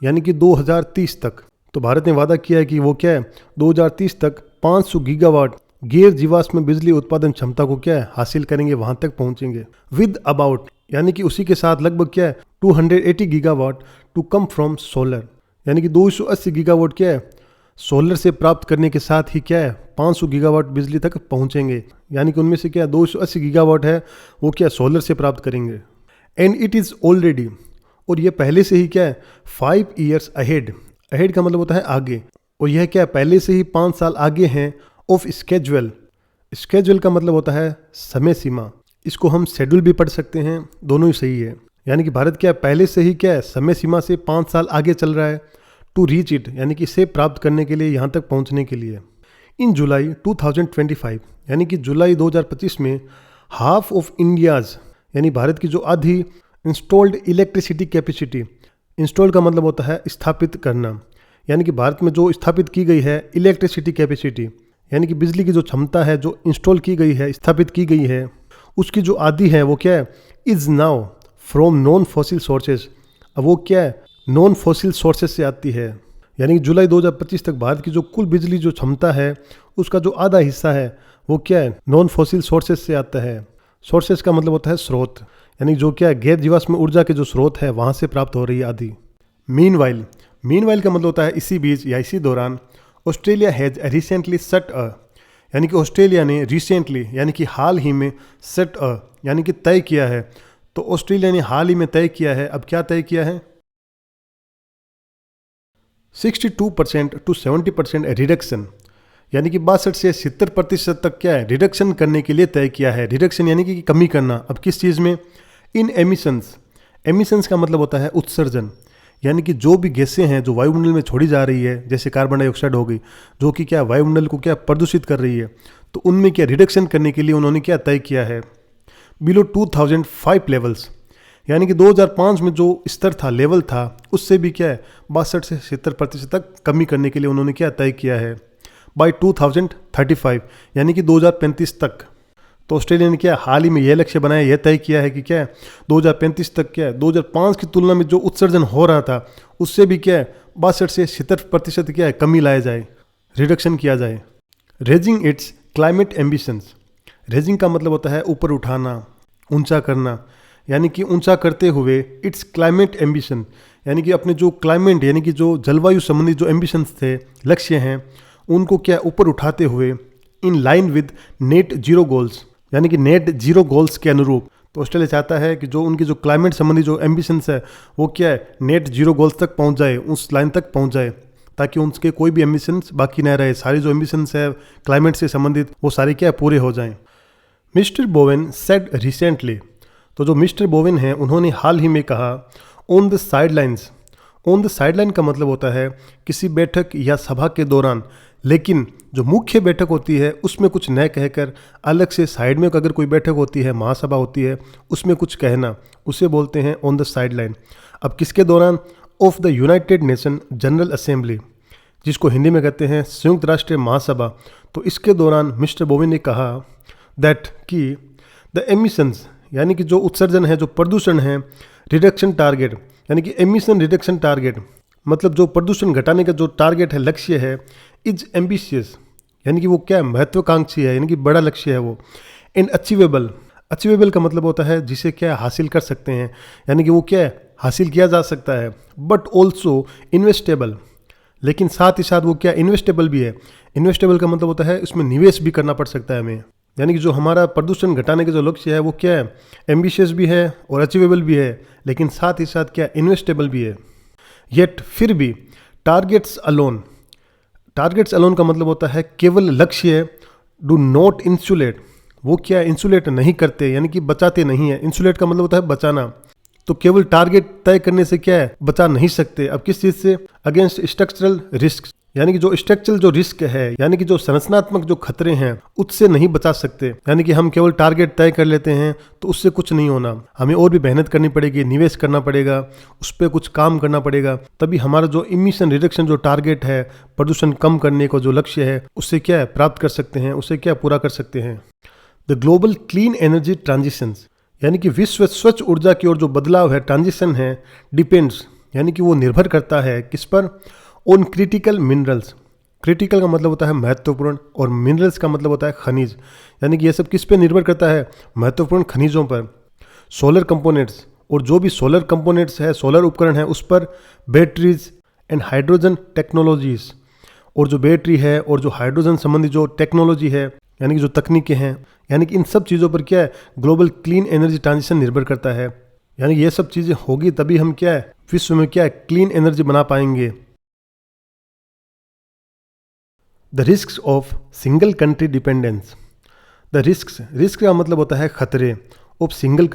Speaker 1: यानी कि 2030 तक। तो भारत ने वादा किया है कि वो क्या है 2030 तक 500 गीगावाट गैर जीवाश्म बिजली उत्पादन क्षमता को क्या है हासिल करेंगे, वहां तक पहुंचेंगे। विद अबाउट यानी कि उसी के साथ लगभग क्या है 280 gigawatt to come from solar, यानी कि 280 गीगावाट क्या है सोलर से प्राप्त करने के साथ ही क्या है 500 गीगावाट बिजली तक पहुंचेंगे, यानी कि उनमें से क्या 280 गीगावाट है वो क्या सोलर से प्राप्त करेंगे। एंड इट इज़ और ये पहले से ही क्या है 5 years अहेड, अहेड का मतलब होता है आगे, और यह क्या है पहले से ही 5 साल आगे हैं ऑफ स्केजुअल, स्केजुअल का मतलब होता है समय सीमा, इसको हम शेड्यूल भी पढ़ सकते हैं, दोनों ही सही है। यानी कि भारत क्या है पहले से ही क्या है समय सीमा से 5 साल आगे चल रहा है टू रीच इट, यानी कि इसे प्राप्त करने के लिए, यहाँ तक पहुँचने के लिए। इन जुलाई 2025 यानी कि जुलाई 2025 में हाफ ऑफ इंडियाज़ यानी भारत की जो आधी इंस्टॉल्ड इलेक्ट्रिसिटी कैपेसिटी, इंस्टॉल का मतलब होता है स्थापित करना, यानी कि भारत में जो स्थापित की गई है इलेक्ट्रिसिटी कैपेसिटी यानी कि बिजली की जो क्षमता है जो इंस्टॉल की गई है, स्थापित की गई है, उसकी जो आधी है वो क्या है is now from non fossil sources. अब वो क्या है नॉन फॉसिल सोर्सेज से आती है, यानी कि जुलाई 2025 तक भारत की जो कुल बिजली जो क्षमता है उसका जो आधा हिस्सा है वो क्या है नॉन फॉसिल सोर्सेज से आता है। सोर्सेज का मतलब होता है स्रोत, यानी जो क्या है गैर जीवाश्म ऊर्जा के जो स्रोत है वहाँ से प्राप्त हो रही है आधी। मीनवाइल, मीनवाइल का मतलब होता है इसी बीच या इसी दौरान। ऑस्ट्रेलिया हैज़ रिसेंटली सेट अ, यानी कि ऑस्ट्रेलिया ने रिसेंटली यानी कि हाल ही में सेट अ यानी कि तय किया है, तो ऑस्ट्रेलिया ने हाल ही में तय किया है। अब क्या तय किया है 62% टू 70% रिडक्शन, यानी कि 62 से 70% तक क्या है रिडक्शन करने के लिए तय किया है। रिडक्शन यानी कि कमी करना। अब किस चीज़ में इन एमिशंस, एमिशंस का मतलब होता है उत्सर्जन, यानी कि जो भी गैसें हैं जो वायुमंडल में छोड़ी जा रही है, जैसे कार्बन डाइऑक्साइड हो गई जो कि क्या वायुमंडल को क्या प्रदूषित कर रही है, तो उनमें क्या रिडक्शन करने के लिए उन्होंने क्या तय किया है बिलो 2005 लेवल्स, यानी कि 2005 में जो स्तर था लेवल था उससे भी क्या है 62 से 70% तक कमी करने के लिए उन्होंने क्या तय किया है बाय 2035 यानी कि 2035 तक। तो ऑस्ट्रेलिया ने क्या हाल ही में यह लक्ष्य बनाया, यह तय किया है कि क्या है 2035 तक क्या है 2005 की तुलना में जो उत्सर्जन हो रहा था उससे भी क्या है 62 से 70% क्या है कमी लाया जाए, रिडक्शन किया जाए। Raising it's climate ambitions, raising का मतलब होता है ऊपर उठाना, ऊंचा करना, यानी कि ऊंचा करते हुए इट्स क्लाइमेट एम्बिशन, यानी कि अपने जो क्लाइमेट यानी कि जो जलवायु संबंधी जो एम्बिशंस थे, लक्ष्य हैं, उनको क्या ऊपर उठाते हुए in line with net zero goals, यानी कि नेट जीरो गोल्स के अनुरूप। तो ऑस्ट्रेलिया चाहता है कि जो उनकी जो क्लाइमेट संबंधी जो एम्बिशंस है वो क्या है नेट जीरो गोल्स तक पहुंच जाए, उस लाइन तक पहुंच जाए, ताकि उनके कोई भी एम्बिशंस बाकी ना रहे, सारी जो एम्बिशंस है क्लाइमेट से संबंधित वो सारे क्या पूरे हो जाएं। मिस्टर बोवेन सेड रिसेंटली, तो जो मिस्टर बोवेन हैं उन्होंने हाल ही में कहा on the sidelines, on the sideline का मतलब होता है किसी बैठक या सभा के दौरान, लेकिन जो मुख्य बैठक होती है उसमें कुछ न कहकर अलग से साइड में अगर कोई बैठक होती है, महासभा होती है, उसमें कुछ कहना, उसे बोलते हैं ऑन द साइडलाइन। अब किसके दौरान of the United nation general assembly, जिसको हिंदी में कहते हैं संयुक्त राष्ट्र महासभा। तो इसके दौरान मिस्टर बोवेन ने कहा दैट कि द एमिशंस, यानी कि जो उत्सर्जन है, जो प्रदूषण है, रिडक्शन टारगेट, यानी कि एमिशन रिडक्शन टारगेट मतलब जो प्रदूषण घटाने का जो टारगेट है, लक्ष्य है, इज एम्बिशियस, यानी कि वो क्या महत्वाकांक्षी है, यानी कि बड़ा लक्ष्य है वो। एंड अचीवेबल, अचीवेबल का मतलब होता है जिसे क्या हासिल कर सकते हैं, यानी कि वो क्या है हासिल किया जा सकता है। बट ऑल्सो इन्वेस्टेबल, लेकिन साथ ही साथ वो क्या इन्वेस्टेबल भी है। इन्वेस्टेबल का मतलब होता है उसमें निवेश भी करना पड़ सकता है हमें, यानी कि जो हमारा प्रदूषण घटाने का जो लक्ष्य है वो क्या है एम्बिशियस भी है और अचीवेबल भी है, लेकिन साथ ही साथ क्या इन्वेस्टेबल भी है। येट फिर भी टारगेट्स अलोन, टारगेट्स अलोन का मतलब होता है केवल लक्ष्य डू नॉट इंसुलेट, वो क्या इंसुलेट नहीं करते, यानी कि बचाते नहीं है। इंसुलेट का मतलब होता है बचाना, तो केवल टारगेट तय करने से क्या है बचा नहीं सकते। अब किस चीज़ से अगेंस्ट स्ट्रक्चरल रिस्क, यानी कि जो स्ट्रक्चरल जो रिस्क है, यानी कि जो संरचनात्मक जो खतरे हैं उससे नहीं बचा सकते। यानी कि हम केवल टारगेट तय कर लेते हैं तो उससे कुछ नहीं होना, हमें और भी मेहनत करनी पड़ेगी, निवेश करना पड़ेगा, उस पर कुछ काम करना पड़ेगा, तभी हमारा जो इमिशन रिडक्शन जो टारगेट है, प्रदूषण कम करने को जो लक्ष्य है, उससे क्या है प्राप्त कर सकते हैं, उसे क्या पूरा कर सकते हैं। The global clean energy transitions, यानी कि विश्व स्वच्छ ऊर्जा की ओर जो बदलाव है, ट्रांजिशन है, डिपेंड्स, यानी कि वो निर्भर करता है किस पर, ऑन क्रिटिकल मिनरल्स। क्रिटिकल का मतलब होता है महत्वपूर्ण और मिनरल्स का मतलब होता है खनिज, यानी कि ये सब किस पे निर्भर करता है महत्वपूर्ण खनिजों पर। सोलर कंपोनेंट्स, और जो भी सोलर कंपोनेंट्स है, सोलर उपकरण है, उस पर बैटरीज एंड हाइड्रोजन टेक्नोलॉजीज, और जो बैटरी है और जो हाइड्रोजन संबंधी जो टेक्नोलॉजी है, यानी कि जो तकनीकें हैं, यानी कि इन सब चीज़ों पर क्या है ग्लोबल क्लीन एनर्जी ट्रांजिशन निर्भर करता है। यानी ये सब चीज़ें होगी तभी हम क्या है विश्व में क्या है क्लीन एनर्जी बना पाएंगे। The risk of single country dependence. The risk का मतलब होता है खतरे। ऑफ सिंगल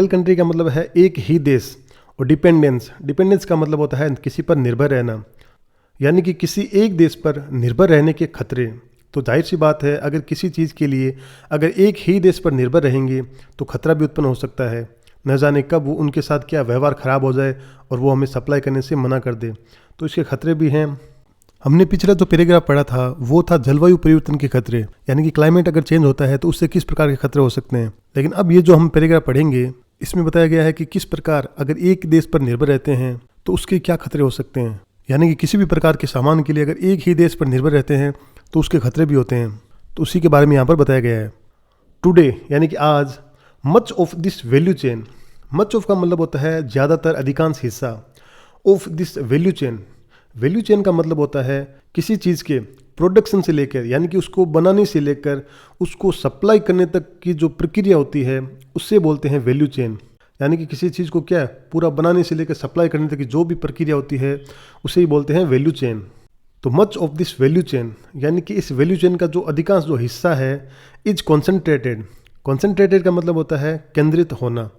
Speaker 1: कंट्री का मतलब है एक ही देश। और डिपेंडेंस का मतलब होता है किसी पर निर्भर रहना, यानी कि किसी एक देश पर निर्भर रहने के खतरे। तो जाहिर सी बात है अगर किसी चीज़ के लिए अगर एक ही देश पर निर्भर रहेंगे तो खतरा भी उत्पन्न हो सकता है। न जाने कब वो उनके साथ क्या व्यवहार ख़राब हो जाए और वो हमें सप्लाई करने से मना कर दे, तो इसके खतरे भी हैं। हमने पिछला जो पैराग्राफ पढ़ा था वो था जलवायु परिवर्तन के खतरे, यानी कि क्लाइमेट अगर चेंज होता है तो उससे किस प्रकार के खतरे हो सकते हैं। लेकिन अब ये जो हम पैराग्राफ पढ़ेंगे इसमें बताया गया है कि किस प्रकार अगर एक देश पर निर्भर रहते हैं तो उसके क्या खतरे हो सकते हैं। यानी कि किसी भी प्रकार के सामान के लिए अगर एक ही देश पर निर्भर रहते हैं तो उसके खतरे भी होते हैं। तो उसी के बारे में यहाँ पर बताया गया है। टुडे यानी कि आज, much of this value chain, much of का मतलब होता है ज़्यादातर, अधिकांश हिस्सा। ऑफ दिस वैल्यू चेन का मतलब होता है किसी चीज़ के प्रोडक्शन से लेकर, यानी कि उसको बनाने से लेकर उसको सप्लाई करने तक की जो प्रक्रिया होती है उससे बोलते हैं वैल्यू चेन। यानी कि किसी चीज़ को क्या है पूरा बनाने से लेकर सप्लाई करने तक की जो भी प्रक्रिया होती है उसे ही बोलते हैं वैल्यू चेन। तो much of this value chain यानी कि इस वैल्यू चेन का जो अधिकांश जो हिस्सा है इज कॉन्सेंट्रेटेड का मतलब होता है केंद्रित होना।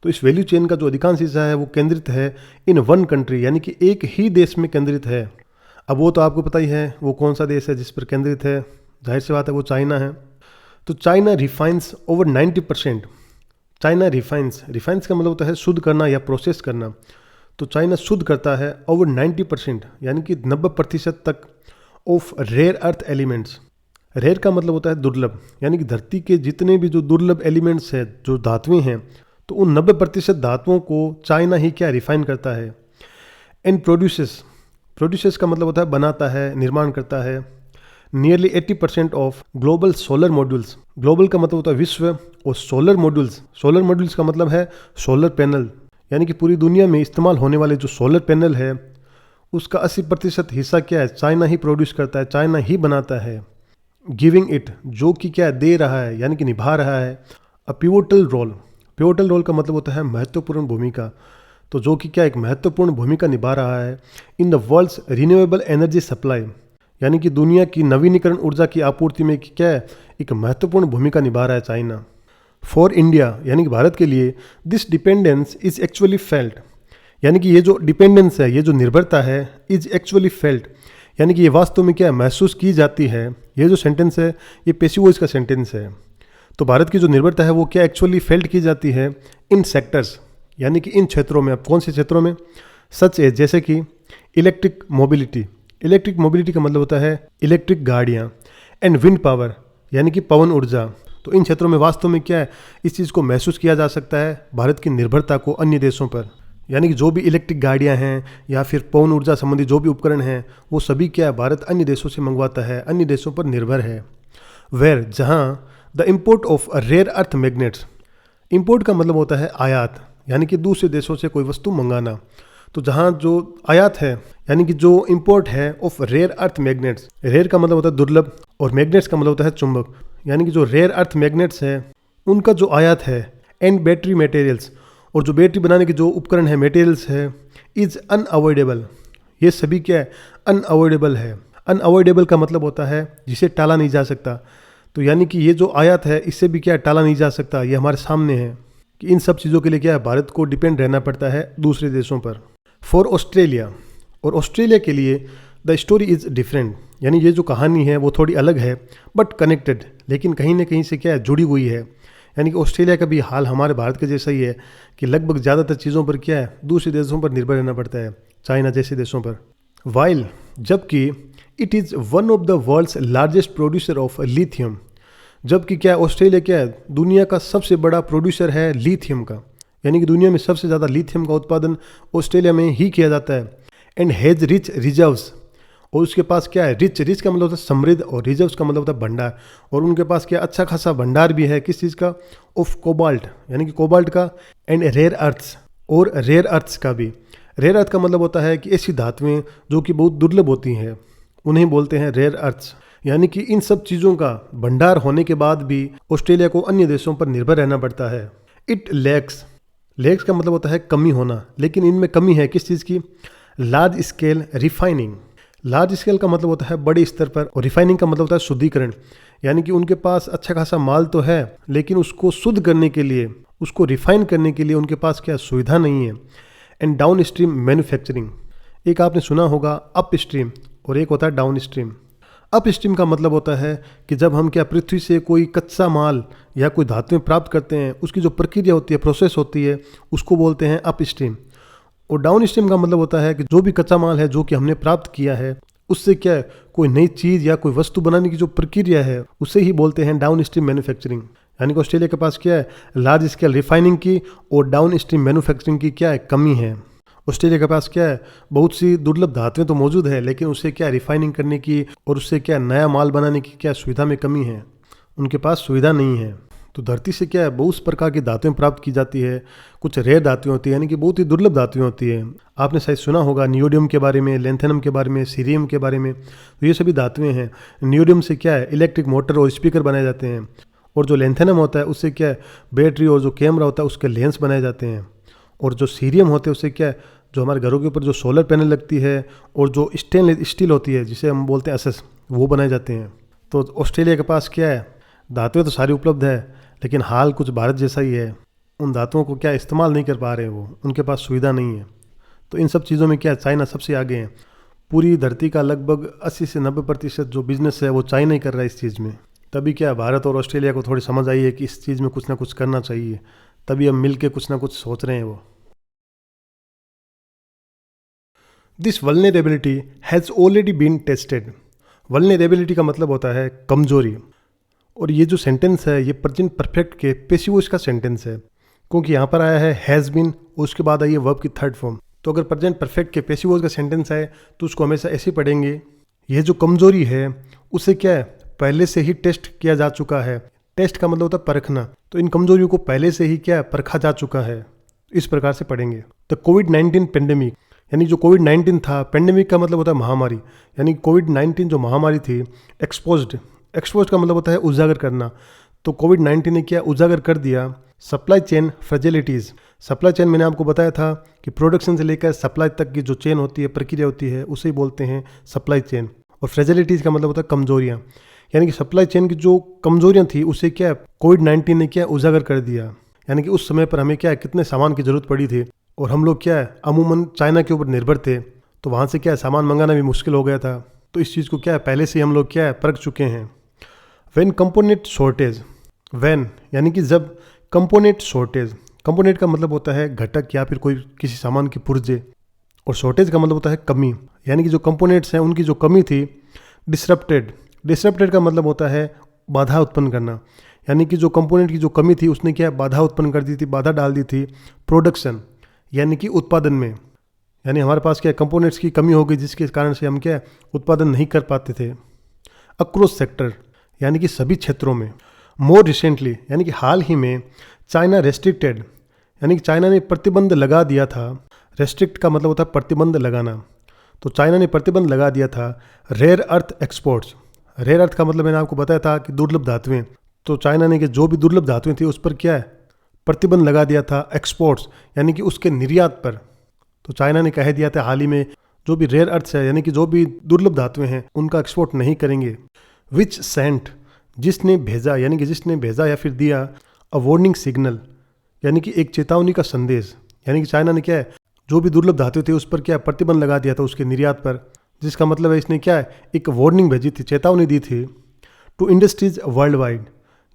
Speaker 1: तो इस वैल्यू चेन का जो अधिकांश हिस्सा है वो केंद्रित है इन वन कंट्री, यानी कि एक ही देश में केंद्रित है। अब वो तो आपको पता ही है वो कौन सा देश है जिस पर केंद्रित है, जाहिर सी बात है वो चाइना है। तो चाइना रिफाइंस ओवर 90%। चाइना रिफाइंस का मतलब होता है शुद्ध करना या प्रोसेस करना। तो चाइना शुद्ध करता है ओवर 90%, यानी कि 90% तक of rare earth elements. Rare का मतलब होता है दुर्लभ, यानी कि धरती के जितने भी जो दुर्लभ एलिमेंट्स हैं, जो धातुएं हैं, तो उन 90% धातुओं को चाइना ही क्या रिफाइन करता है। एंड प्रोड्यूसेस का मतलब होता है बनाता है, निर्माण करता है। Nearly 80% of global solar modules. Global का मतलब होता है विश्व, और सोलर मॉड्यूल्स का मतलब है सोलर पैनल, यानी कि पूरी दुनिया में इस्तेमाल होने वाले जो सोलर पैनल है उसका 80% हिस्सा क्या है चाइना ही प्रोड्यूस करता है, चाइना ही बनाता है। गिविंग इट, जो कि क्या दे रहा है, यानी कि निभा रहा है अ पिवोटल रोल का मतलब होता है महत्वपूर्ण भूमिका। तो जो कि क्या एक महत्वपूर्ण भूमिका निभा रहा है in the world's renewable energy supply, यानी कि दुनिया की नवीनीकरण ऊर्जा की आपूर्ति में क्या है एक महत्वपूर्ण भूमिका निभा रहा है चाइना। फॉर इंडिया, यानी कि भारत के लिए, this dependence is actually felt, यानी कि ये जो डिपेंडेंस है, ये जो निर्भरता है, इज एक्चुअली फेल्ट, यानी कि ये वास्तव में क्या महसूस की जाती है। ये जो सेंटेंस है ये पैसिव वॉइस का सेंटेंस है। तो भारत की जो निर्भरता है वो क्या एक्चुअली फेल्ट की जाती है इन सेक्टर्स, यानी कि इन क्षेत्रों में। अब कौन से क्षेत्रों में? सच है, जैसे कि इलेक्ट्रिक मोबिलिटी का मतलब होता है इलेक्ट्रिक गाड़ियाँ। एंड विंड पावर, यानी कि पवन ऊर्जा। तो इन क्षेत्रों में वास्तव में क्या है इस चीज़ को महसूस किया जा सकता है भारत की निर्भरता को अन्य देशों पर, यानी कि जो भी इलेक्ट्रिक गाड़ियाँ हैं या फिर पवन ऊर्जा संबंधी जो भी उपकरण हैं वो सभी क्या है भारत अन्य देशों से मंगवाता है, अन्य देशों पर निर्भर है। वेयर, जहाँ the import of rare earth magnets, import का मतलब होता है आयात, यानी कि दूसरे देशों से कोई वस्तु मंगाना। तो जहाँ जो आयात है, यानी कि जो इम्पोर्ट है of rare earth magnets, rare का मतलब होता है दुर्लभ और मैग्नेट्स का मतलब होता है चुंबक, यानी कि जो रेयर अर्थ मैग्नेट्स है उनका जो आयात है। एंड बैटरी मटेरियल्स, और जो बैटरी बनाने के जो उपकरण है मटेरियल्स है, इज अनअवॉइडेबल, ये सभी क्या है अनअवॉइडेबल है। अनअवॉइडेबल का मतलब होता है जिसे टाला नहीं जा सकता। तो यानी कि ये जो आयात है इससे भी क्या टाला नहीं जा सकता, ये हमारे सामने है कि इन सब चीज़ों के लिए क्या है भारत को डिपेंड रहना पड़ता है दूसरे देशों पर। फॉर ऑस्ट्रेलिया, और ऑस्ट्रेलिया के लिए द स्टोरी इज़ डिफरेंट, यानी ये जो कहानी है वो थोड़ी अलग है बट कनेक्टेड, लेकिन कहीं ना कहीं से क्या है जुड़ी हुई है। यानी कि ऑस्ट्रेलिया का भी हाल हमारे भारत के जैसा ही है कि लगभग ज़्यादातर चीज़ों पर क्या है दूसरे देशों पर निर्भर रहना पड़ता है, चाइना जैसे देशों पर। वाइल, जबकि it is one of the world's largest producer of lithium, जबकि क्या ऑस्ट्रेलिया क्या है दुनिया का सबसे बड़ा प्रोड्यूसर है लिथियम का, यानी कि दुनिया में सबसे ज़्यादा लिथियम का उत्पादन ऑस्ट्रेलिया में ही किया जाता है। एंड हैज़ रिच रिजर्व्स, और उसके पास क्या है रिच का मतलब होता है समृद्ध, और रिजर्व्स का मतलब होता है भंडार, और उनके पास क्या अच्छा खासा भंडार भी है किस चीज़ का, ऑफ कोबाल्ट, यानी कि कोबाल्ट का। एंड रेयर अर्थ्स, और रेयर अर्थ्स का भी। रेयर अर्थ का मतलब होता है कि ऐसी धातुएं जो कि बहुत दुर्लभ होती हैं उन्हें बोलते हैं रेयर अर्थ्स। यानी कि इन सब चीज़ों का भंडार होने के बाद भी ऑस्ट्रेलिया को अन्य देशों पर निर्भर रहना पड़ता है। इट लैक्स, लेग्स का मतलब होता है कमी होना, लेकिन इनमें कमी है किस चीज़ की? Large scale refining. Large scale का मतलब होता है बड़े स्तर पर, और रिफाइनिंग का मतलब होता है शुद्धिकरण। यानी कि उनके पास अच्छा खासा माल तो है, लेकिन उसको शुद्ध करने के लिए, उसको रिफाइन करने के लिए उनके पास क्या सुविधा नहीं है। एंड डाउन स्ट्रीम मैन्युफैक्चरिंग, एक आपने सुना होगा अप स्ट्रीम और एक होता है डाउन स्ट्रीम। अप स्ट्रीम का मतलब होता है कि जब हम क्या पृथ्वी से कोई कच्चा माल या कोई धातुएं प्राप्त करते हैं, उसकी जो प्रक्रिया होती है, प्रोसेस होती है, उसको बोलते हैं अप स्ट्रीम। और डाउन स्ट्रीम का मतलब होता है कि जो भी कच्चा माल है जो कि हमने प्राप्त किया है, उससे क्या है कोई नई चीज़ या कोई वस्तु बनाने की जो प्रक्रिया है, उसे ही बोलते हैं डाउन स्ट्रीम मैन्युफैक्चरिंग। यानी कि ऑस्ट्रेलिया के पास क्या है, लार्ज स्केल रिफाइनिंग की और डाउन स्ट्रीम मैन्युफैक्चरिंग की क्या है, कमी है। ऑस्ट्रेलिया के पास क्या है, बहुत सी दुर्लभ धातुएं तो मौजूद है, लेकिन उससे क्या रिफाइनिंग करने की और उससे क्या नया माल बनाने की क्या सुविधा में कमी है, उनके पास सुविधा नहीं है। तो धरती से क्या है बहुत प्रकार की धातुएं प्राप्त की जाती है। कुछ रेयर धातुएं होती है, यानी कि बहुत ही दुर्लभ धातुएं होती है। आपने शायद सुना होगा नियोडियम के बारे में, लेंथेनम के बारे में, सीरियम के बारे में। तो ये सभी धातुएं हैं। नियोडियम से क्या है इलेक्ट्रिक मोटर और स्पीकर बनाए जाते हैं, और जो लेंथेनम होता है उससे क्या है बैटरी और जो कैमरा होता है उसके लेंस बनाए जाते हैं। और जो सीरियम होते हैं उससे क्या है जो हमारे घरों के ऊपर जो सोलर पैनल लगती है और जो स्टेनलेस स्टील होती है जिसे हम बोलते हैं एसएस, वो बनाए जाते हैं। तो ऑस्ट्रेलिया के पास क्या है धातुएं तो सारी उपलब्ध है, लेकिन हाल कुछ भारत जैसा ही है। उन धातुओं को क्या इस्तेमाल नहीं कर पा रहे हैं, वो उनके पास सुविधा नहीं है। तो इन सब चीज़ों में क्या चाइना सबसे आगे है। पूरी धरती का लगभग 80 से 90% जो बिजनेस है वो चाइना ही कर रहा है इस चीज़ में। तभी क्या भारत और ऑस्ट्रेलिया को थोड़ी समझ आई है कि इस चीज़ में कुछ ना कुछ करना चाहिए, तभी हम मिल के कुछ ना कुछ सोच रहे हैं वो। This vulnerability has already been tested. Vulnerability का मतलब होता है कमजोरी, और ये जो सेंटेंस है ये प्रेजेंट परफेक्ट के पैसिव वॉइस का सेंटेंस है, क्योंकि यहाँ पर आया है हैज़ बीन और उसके बाद आई है वर्ब की थर्ड फॉर्म। तो अगर प्रेजेंट परफेक्ट के पैसिव वॉइस का सेंटेंस है तो उसको हमेशा ऐसे पढ़ेंगे, यह जो कमजोरी है उसे क्या है पहले से ही टेस्ट किया जा चुका है। टेस्ट का मतलब होता है परखना, तो इन कमजोरियों को पहले से ही क्या परखा जा चुका है। इस प्रकार से पढ़ेंगे। तो कोविड-19 पेंडेमिक, यानी जो कोविड-19 था, पेंडेमिक का मतलब होता है महामारी, यानी कोविड-19 जो महामारी थी एक्सपोज्ड का मतलब होता है उजागर करना। तो कोविड-19 ने क्या उजागर कर दिया सप्लाई चेन फ्रेजिलिटीज़। सप्लाई चेन मैंने आपको बताया था कि प्रोडक्शन से लेकर सप्लाई तक की जो चेन होती है, प्रक्रिया होती है, उसे बोलते हैं सप्लाई चेन। और फ्रेजिलिटीज़ का मतलब होता है कमजोरियाँ, यानी कि सप्लाई चेन की जो कमजोरियाँ थी उसे क्या कोविड-19 ने क्या उजागर कर दिया। यानी कि उस समय पर हमें क्या कितने सामान की ज़रूरत पड़ी थी, और हम लोग क्या अमूमन चाइना के ऊपर निर्भर थे, तो वहाँ से क्या सामान मंगाना भी मुश्किल हो गया था। तो इस चीज़ को क्या पहले से हम लोग क्या परख चुके हैं। व्हेन कंपोनेंट शॉर्टेज, व्हेन यानी कि जब, कंपोनेंट शॉर्टेज, कंपोनेंट का मतलब होता है घटक या फिर कोई किसी सामान की पुर्जे, और शॉर्टेज का मतलब होता है कमी, यानी कि जो कंपोनेंट्स हैं उनकी जो कमी थी। डिसरप्टेड का मतलब होता है बाधा उत्पन्न करना, यानी कि जो कंपोनेंट की जो कमी थी उसने क्या बाधा उत्पन्न कर दी थी, बाधा डाल दी थी प्रोडक्शन यानी कि उत्पादन में। यानी हमारे पास क्या कंपोनेंट्स की कमी हो गई जिसके कारण से हम क्या उत्पादन नहीं कर पाते थे। अक्रॉस सेक्टर यानी कि सभी क्षेत्रों में। मोर रिसेंटली यानी कि हाल ही में। चाइना रेस्ट्रिक्टेड यानी कि चाइना ने प्रतिबंध लगा दिया था। रेस्ट्रिक्ट का मतलब होता है प्रतिबंध लगाना, तो चाइना ने प्रतिबंध लगा दिया था rare earth exports. Rare earth का मतलब मैंने आपको बताया था कि दुर्लभ धातुएं, तो चाइना ने कि जो भी दुर्लभ धातुएं थी उस पर क्या प्रतिबंध लगा दिया था एक्सपोर्ट्स यानी कि उसके निर्यात पर। तो चाइना ने कह दिया था हाल ही में जो भी रेयर अर्थ्स है यानी कि जो भी दुर्लभ धातुएं हैं उनका एक्सपोर्ट नहीं करेंगे। विच सेंट जिसने भेजा, यानी कि जिसने भेजा या फिर दिया। अ वार्निंग सिग्नल यानी कि एक चेतावनी का संदेश, यानी कि चाइना ने क्या जो भी दुर्लभ धातु थे उस पर क्या प्रतिबंध लगा दिया था उसके निर्यात पर, जिसका मतलब है इसने क्या एक वार्निंग भेजी थी, चेतावनी दी थी। टू इंडस्ट्रीज वर्ल्ड वाइड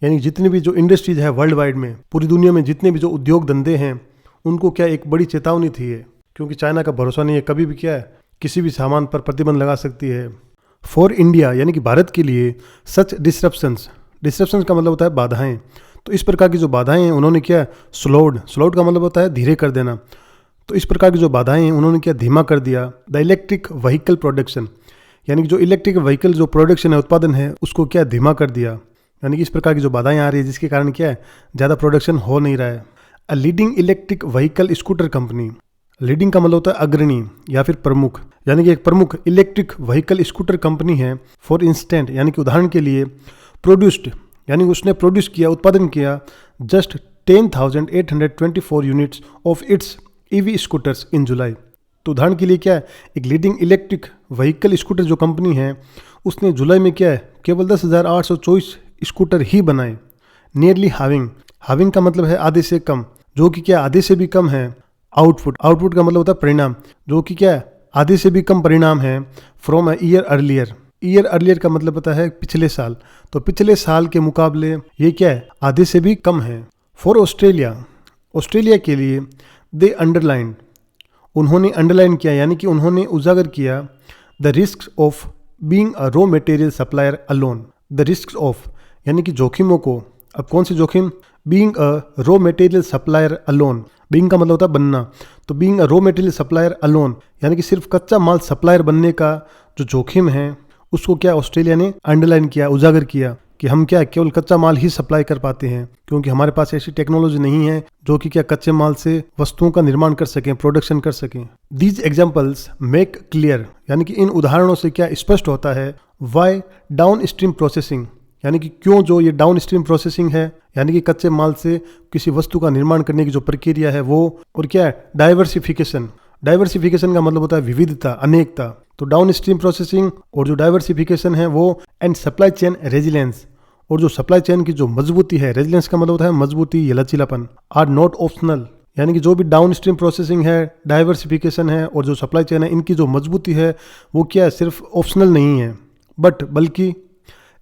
Speaker 1: यानी जितनी भी जो इंडस्ट्रीज है वर्ल्ड वाइड में, पूरी दुनिया में जितने भी जो उद्योग धंधे हैं उनको क्या एक बड़ी चेतावनी थी ये, क्योंकि चाइना का भरोसा नहीं है, कभी भी क्या किसी भी सामान पर प्रतिबंध लगा सकती है। फॉर इंडिया यानी कि भारत के लिए सच डिसरप्शंस का मतलब होता है बाधाएं। तो इस प्रकार की जो बाधाएं हैं उन्होंने क्या स्लोड का मतलब होता है धीरे कर देना। तो इस प्रकार की जो बाधाएं हैं उन्होंने क्या धीमा कर दिया। द इलेक्ट्रिक व्हीकल प्रोडक्शन यानी कि जो इलेक्ट्रिक व्हीकल जो प्रोडक्शन है, उत्पादन है, उसको क्या धीमा कर दिया। यानी कि इस प्रकार की जो बाधाएं आ रही है जिसके कारण क्या ज़्यादा प्रोडक्शन हो नहीं रहा है। A leading electric vehicle scooter company, leading का मतलब होता है अग्रणी या फिर प्रमुख, यानी कि एक प्रमुख इलेक्ट्रिक व्हीकल स्कूटर कंपनी है। फॉर इंस्टेंट यानी कि उदाहरण के लिए, प्रोड्यूस्ड यानी उसने प्रोड्यूस किया, उत्पादन किया, just 10,824 units of its EV scooters in July. तो उदाहरण के लिए क्या है, एक लीडिंग इलेक्ट्रिक व्हीकल स्कूटर जो कंपनी है उसने जुलाई में क्या है केवल 10,824 स्कूटर ही बनाए। नियरली हाविंग का मतलब है आधे से कम, जो कि क्या आधे से भी कम है। आउटपुट का मतलब होता है परिणाम, जो कि क्या है आधे से भी कम परिणाम है फ्रॉम अ ईयर अर्लियर का मतलब होता है पिछले साल, तो पिछले साल के मुकाबले ये क्या है आधे से भी कम है। फॉर ऑस्ट्रेलिया के लिए दे उन्होंने अंडरलाइन किया यानी कि उन्होंने उजागर किया the risk of being a raw material supplier alone. The risk of यानी कि जोखिमों को, अब कौन सी जोखिम, being a raw material supplier alone. Being का मतलब होता है बनना, तो being a raw material supplier alone यानी कि सिर्फ कच्चा माल सप्लायर बनने का जो जोखिम है उसको क्या ऑस्ट्रेलिया ने अंडरलाइन किया, उजागर किया कि हम क्या केवल कच्चा माल ही सप्लाई कर पाते हैं, क्योंकि हमारे पास ऐसी टेक्नोलॉजी नहीं है जो कि क्या कच्चे माल से वस्तुओं का निर्माण कर सकें, प्रोडक्शन कर सकें। दीज एग्जाम्पल्स मेक क्लियर यानी कि इन उदाहरणों से क्या स्पष्ट होता है वाई डाउन स्ट्रीम प्रोसेसिंग यानी कि क्यों जो ये डाउन स्ट्रीम प्रोसेसिंग है यानी कि कच्चे माल से किसी वस्तु का निर्माण करने की जो प्रक्रिया है वो, और क्या है डाइवर्सिफिकेशन का मतलब होता है विविधता, अनेकता। तो डाउन स्ट्रीम प्रोसेसिंग और जो डाइवर्सिफिकेशन है वो, एंड सप्लाई चेन रेजिलेंस, और जो सप्लाई चेन की जो मजबूती है, रेजिलेंस का मतलब होता है मजबूती या लचीलापन, आर नॉट ऑप्शनल यानी कि जो भी डाउन स्ट्रीम प्रोसेसिंग है, डाइवर्सिफिकेशन है और जो सप्लाई चेन है, इनकी जो मजबूती है वो क्या है सिर्फ ऑप्शनल नहीं है बल्कि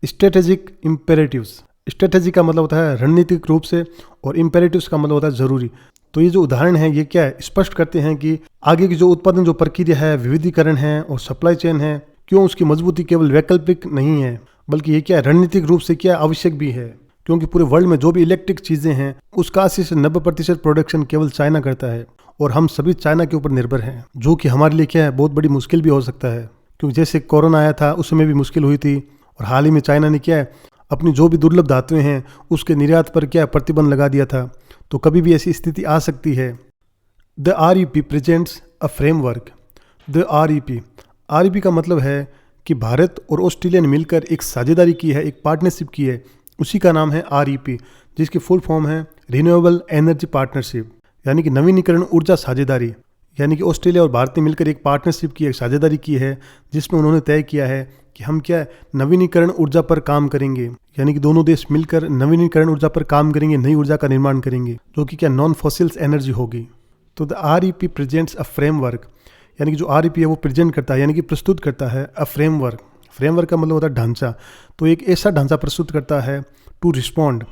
Speaker 1: स्ट्रेटेजिक इम्पेरेटिव्स। स्ट्रेटेजी का मतलब होता है रणनीतिक रूप से और इम्पेरेटिव्स का मतलब होता है जरूरी। तो ये जो उदाहरण है ये क्या है स्पष्ट करते हैं कि आगे की जो उत्पादन जो प्रक्रिया है, विविधीकरण है और सप्लाई चेन है, क्यों उसकी मजबूती केवल वैकल्पिक नहीं है बल्कि ये क्या है रणनीतिक रूप से क्या आवश्यक भी है, क्योंकि पूरे वर्ल्ड में जो भी इलेक्ट्रिक चीजें हैं उसका 80 से 90% प्रोडक्शन केवल चाइना करता है और हम सभी चाइना के ऊपर निर्भर हैं, जो कि हमारे लिए क्या है बहुत बड़ी मुश्किल भी हो सकता है, क्योंकि जैसे कोरोना आया था उसमें भी मुश्किल हुई थी और हाल ही में चाइना ने क्या है अपनी जो भी दुर्लभ धातुएं हैं उसके निर्यात पर क्या प्रतिबंध लगा दिया था। तो कभी भी ऐसी स्थिति आ सकती है। The REP presents a framework. The REP का मतलब है कि भारत और ऑस्ट्रेलिया ने मिलकर एक साझेदारी की है, एक पार्टनरशिप की है, उसी का नाम है REP, जिसकी फुल फॉर्म है रिन्यूएबल एनर्जी पार्टनरशिप यानी कि नवीनीकरण ऊर्जा साझेदारी। यानी कि ऑस्ट्रेलिया और भारत ने मिलकर एक पार्टनरशिप की, एक साझेदारी की है जिसमें उन्होंने तय किया है कि हम क्या नवीनीकरण ऊर्जा पर काम करेंगे, यानी कि दोनों देश मिलकर नवीनीकरण ऊर्जा पर काम करेंगे, नई ऊर्जा का निर्माण करेंगे जो कि क्या नॉन फॉसिल्स एनर्जी होगी। तो the REP presents a framework यानी कि जो REP है वो प्रेजेंट करता है यानी कि प्रस्तुत करता है अ फ्रेमवर्क का मतलब होता है ढांचा। तो एक ऐसा ढांचा प्रस्तुत करता है टू रिस्पॉन्ड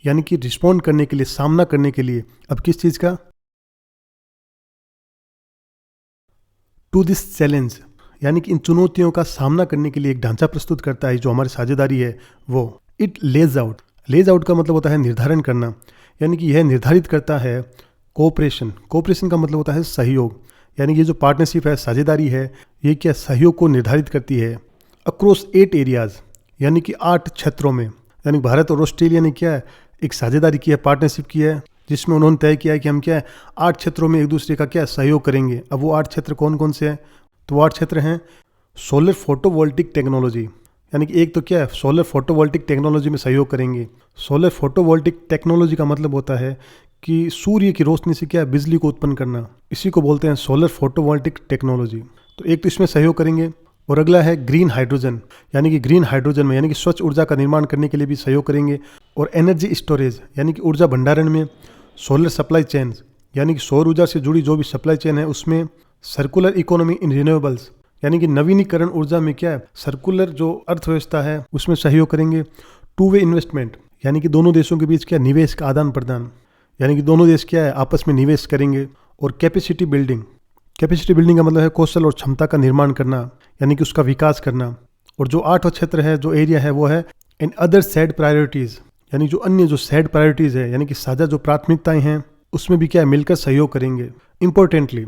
Speaker 1: यानी कि रिस्पॉन्ड करने के लिए, सामना करने के लिए। अब किस चीज़ का? टू दिस चैलेंज यानी कि इन चुनौतियों का सामना करने के लिए एक ढांचा प्रस्तुत करता है जो हमारी साझेदारी है वो। इट लेज आउट का मतलब होता है निर्धारण करना, यानी कि यह निर्धारित करता है कोऑपरेशन का मतलब होता है सहयोग, यानी ये जो पार्टनरशिप है, साझेदारी है, ये क्या सहयोग को निर्धारित करती है अक्रॉस 8 एरियाज यानी कि 8 क्षेत्रों में। यानी भारत और ऑस्ट्रेलिया ने क्या है एक साझेदारी की है, पार्टनरशिप की है, जिसमें उन्होंने तय किया है कि हम क्या है 8 क्षेत्रों में एक दूसरे का क्या सहयोग करेंगे। अब वो 8 क्षेत्र कौन कौन से हैं? तो 8 क्षेत्र हैं सोलर फोटोवोल्टिक टेक्नोलॉजी, यानी कि एक तो क्या है सोलर फोटोवोल्टिक टेक्नोलॉजी में सहयोग करेंगे। सोलर फोटोवोल्टिक टेक्नोलॉजी का मतलब होता है कि सूर्य की रोशनी से क्या है बिजली को उत्पन्न करना, इसी को बोलते हैं सोलर फोटोवोल्टिक टेक्नोलॉजी। तो एक तो इसमें सहयोग करेंगे और अगला है ग्रीन हाइड्रोजन, यानी कि ग्रीन हाइड्रोजन में यानी कि स्वच्छ ऊर्जा का निर्माण करने के लिए भी सहयोग करेंगे। और एनर्जी स्टोरेज यानी कि ऊर्जा भंडारण में सोलर सप्लाई चेन यानी कि सौर ऊर्जा से जुड़ी जो भी सप्लाई चेन है उसमें। सर्कुलर इकोनॉमी इन रिन्यूएबल्स यानी कि नवीनीकरण ऊर्जा में क्या है सर्कुलर जो अर्थव्यवस्था है उसमें सहयोग करेंगे। टू वे इन्वेस्टमेंट यानी कि दोनों देशों के बीच क्या निवेश का आदान प्रदान, यानी कि दोनों देश क्या है आपस में निवेश करेंगे। और कैपेसिटी बिल्डिंग का मतलब है कौशल और क्षमता का निर्माण करना, यानी कि उसका विकास करना। और जो 8वां क्षेत्र है, जो एरिया है वो है इन अदर सैड प्रायोरिटीज, यानी जो अन्य जो सैड प्रायोरिटीज है यानी कि साझा जो प्राथमिकताएं हैं उसमें भी क्या है मिलकर सहयोग करेंगे। इम्पोर्टेंटली,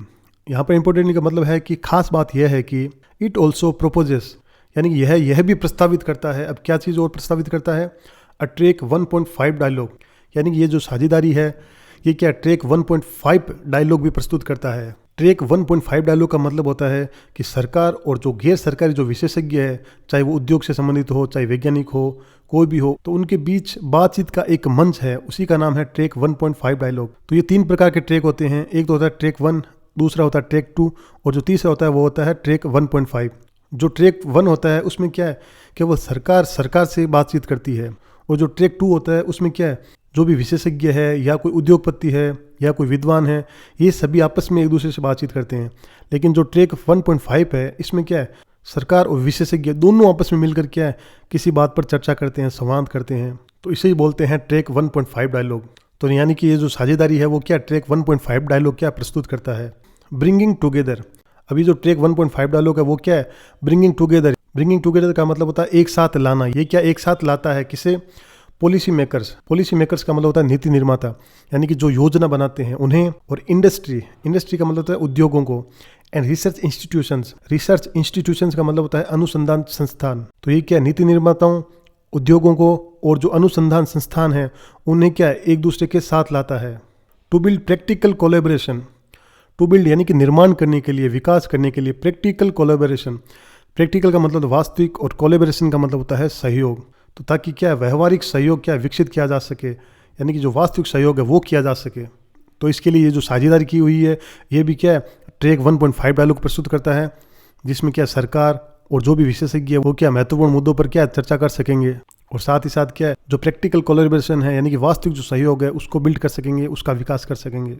Speaker 1: यहाँ पर इम्पोर्टेंटली का मतलब है कि खास बात यह है कि इट ऑल्सो प्रोपोजेस यानी कि यह भी प्रस्तावित करता है। अब क्या चीज़ और प्रस्तावित करता है? अ ट्रैक 1.5 डायलॉग, यानी कि ये जो साझेदारी है ये क्या ट्रैक 1.5 डायलॉग भी प्रस्तुत करता है। ट्रैक 1.5 डायलॉग का मतलब होता है कि सरकार और जो गैर सरकारी जो विशेषज्ञ है, चाहे वो उद्योग से संबंधित हो, चाहे वैज्ञानिक हो, कोई भी हो, तो उनके बीच बातचीत का एक मंच है, उसी का नाम है ट्रैक 1.5 डायलॉग। तो ये 3 प्रकार के ट्रैक होते हैं। एक तो होता है ट्रैक 1, दूसरा होता है ट्रैक 2 और जो तीसरा होता है वो होता है ट्रैक 1.5। जो ट्रैक 1 होता है उसमें क्या है, केवल सरकार से बातचीत करती है, और जो ट्रैक 2 होता है उसमें क्या है, जो भी विशेषज्ञ है या कोई उद्योगपति है या कोई विद्वान है, ये सभी आपस में एक दूसरे से बातचीत करते हैं। लेकिन जो ट्रैक 1.5 है, इसमें क्या है, सरकार और विशेषज्ञ दोनों आपस में मिलकर क्या है, किसी बात पर चर्चा करते हैं, संवाद करते हैं। तो इसे ही बोलते हैं ट्रैक 1.5 डायलॉग। तो यानी कि ये जो साझेदारी है वो क्या ट्रैक 1.5 डायलॉग क्या प्रस्तुत करता है। ब्रिंगिंग टुगेदर, अभी जो ट्रैक 1.5 डायलॉग है वो क्या है, ब्रिंगिंग टुगेदर। ब्रिंगिंग टुगेदर का मतलब होता है एक साथ लाना। ये क्या एक साथ लाता है, किसे, पॉलिसी मेकर्स का मतलब होता है नीति निर्माता, यानी कि जो योजना बनाते हैं उन्हें, और इंडस्ट्री का मतलब होता है उद्योगों को, एंड रिसर्च इंस्टीट्यूशंस का मतलब होता है अनुसंधान संस्थान। तो ये क्या नीति निर्माताओं, उद्योगों को और जो अनुसंधान संस्थान है उन्हें क्या एक दूसरे के साथ लाता है। To build practical collaboration, to build यानी कि निर्माण करने के लिए, विकास करने के लिए, प्रैक्टिकल कोलैबोरेशन। प्रैक्टिकल का मतलब वास्तविक और कोलैबोरेशन का मतलब होता है सहयोग। तो ताकि क्या व्यवहारिक सहयोग क्या विकसित किया जा सके, यानी कि जो वास्तविक सहयोग है वो किया जा सके। तो इसके लिए ये जो साझेदारी की हुई है ये भी क्या है ट्रैक 1.5 डायलॉग प्रस्तुत करता है, जिसमें क्या सरकार और जो भी विशेषज्ञ है वो क्या महत्वपूर्ण मुद्दों पर क्या चर्चा कर सकेंगे, और साथ ही साथ क्या है जो प्रैक्टिकल कोलैबोरेशन है यानी कि वास्तविक जो सहयोग है उसको बिल्ड कर सकेंगे, उसका विकास कर सकेंगे।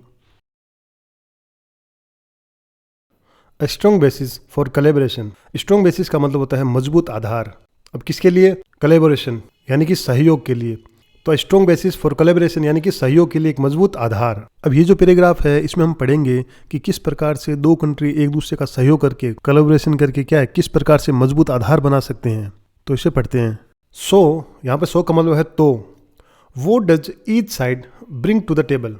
Speaker 1: Strong bases for collaboration, strong bases का मतलब होता है मजबूत आधार। अब किसके लिए, कोलैबोरेशन यानी कि सहयोग के लिए। तो स्ट्रॉन्ग बेसिस फॉर कोलैबोरेशन यानी कि सहयोग के लिए एक मजबूत आधार। अब ये जो पैराग्राफ है इसमें हम पढ़ेंगे कि किस प्रकार से दो कंट्री एक दूसरे का सहयोग करके, कोलैबोरेशन करके क्या है, किस प्रकार से मजबूत आधार बना सकते हैं। तो इसे पढ़ते हैं। यहाँ पे सो का मतलब है तो। What does each side bring to the table,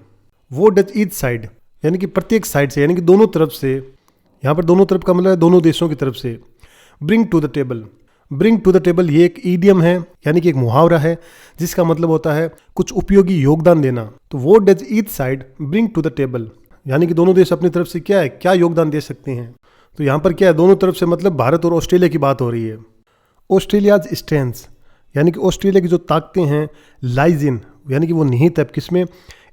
Speaker 1: what does each side यानी कि प्रत्येक साइड से, यानी कि दोनों तरफ से। यहाँ पर दोनों तरफ का मतलब है दोनों देशों की तरफ से। Bring to the table, bring to the table ये एक ईडियम है, यानी कि एक मुहावरा है जिसका मतलब होता है कुछ उपयोगी योगदान देना। तो what does each side bring to the table यानी कि दोनों देश अपनी तरफ से क्या है, क्या योगदान दे सकते हैं। तो यहाँ पर क्या है, दोनों तरफ से मतलब भारत और ऑस्ट्रेलिया की बात हो रही है। ऑस्ट्रेलियाज स्ट्रेंथ्स यानी कि ऑस्ट्रेलिया की जो ताकतें हैं, लाइज इन यानी कि वो निहित है किसमें,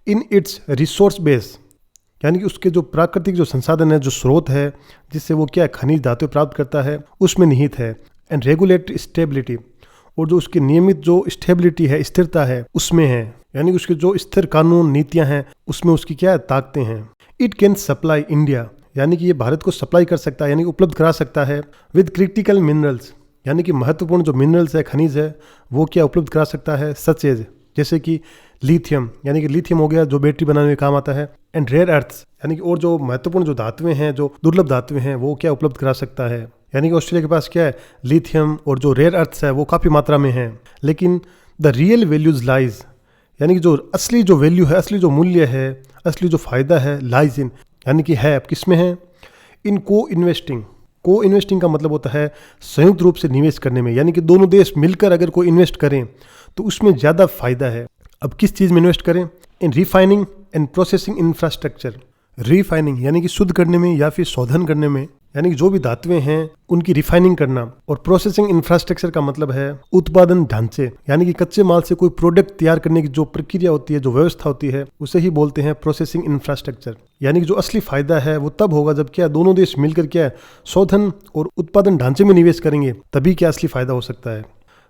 Speaker 1: इन इट्स रिसोर्स बेस यानी कि उसके जो प्राकृतिक जो संसाधन है, जो स्रोत है जिससे वो क्या है खनिज धातु प्राप्त करता है, उसमें निहित है। एंड रेगुलेटरी स्टेबिलिटी, और जो उसकी नियमित जो स्टेबिलिटी है, स्थिरता है, उसमें है, यानी कि उसके जो स्थिर कानून नीतियां हैं उसमें उसकी क्या है ताकतें हैं। इट कैन सप्लाई इंडिया यानी कि ये भारत को सप्लाई कर सकता है, यानी कि उपलब्ध करा सकता है। विद क्रिटिकल मिनरल्स यानी कि महत्वपूर्ण जो मिनरल्स है, खनिज है, वो क्या उपलब्ध करा सकता है। सच एज जैसे कि लिथियम यानी कि लिथियम हो गया जो बैटरी बनाने में काम आता है। एंड रेयर अर्थ्स यानी कि और जो महत्वपूर्ण जो धातुएं हैं, जो दुर्लभ धातुएं हैं, वो क्या उपलब्ध करा सकता है। यानी कि ऑस्ट्रेलिया के पास क्या है, लिथियम और जो रेयर अर्थ्स है वो काफ़ी मात्रा में है। लेकिन द रियल वैल्यूज लाइज यानी कि जो असली जो वैल्यू है, असली जो मूल्य है, असली जो फायदा है, लाइज इन यानी कि है, अब किस में है, इन को इन्वेस्टिंग का मतलब होता है संयुक्त रूप से निवेश करने में, यानी कि दोनों देश मिलकर अगर कोई इन्वेस्ट करें तो उसमें ज़्यादा फायदा है। अब किस चीज़ में इन्वेस्ट करें, in refining and processing infrastructure. Refining यानी कि शुद्ध करने में या फिर शोधन करने में, यानी कि जो भी धातुएं हैं उनकी रिफाइनिंग करना। और प्रोसेसिंग इंफ्रास्ट्रक्चर का मतलब है उत्पादन ढांचे, यानी कि कच्चे माल से कोई प्रोडक्ट तैयार करने की जो प्रक्रिया होती है, जो व्यवस्था होती है, उसे ही बोलते हैं प्रोसेसिंग इंफ्रास्ट्रक्चर। यानी कि जो असली फायदा है वो तब होगा जब क्या दोनों देश मिलकर क्या शोधन और उत्पादन ढांचे में निवेश करेंगे, तभी क्या असली फायदा हो सकता है।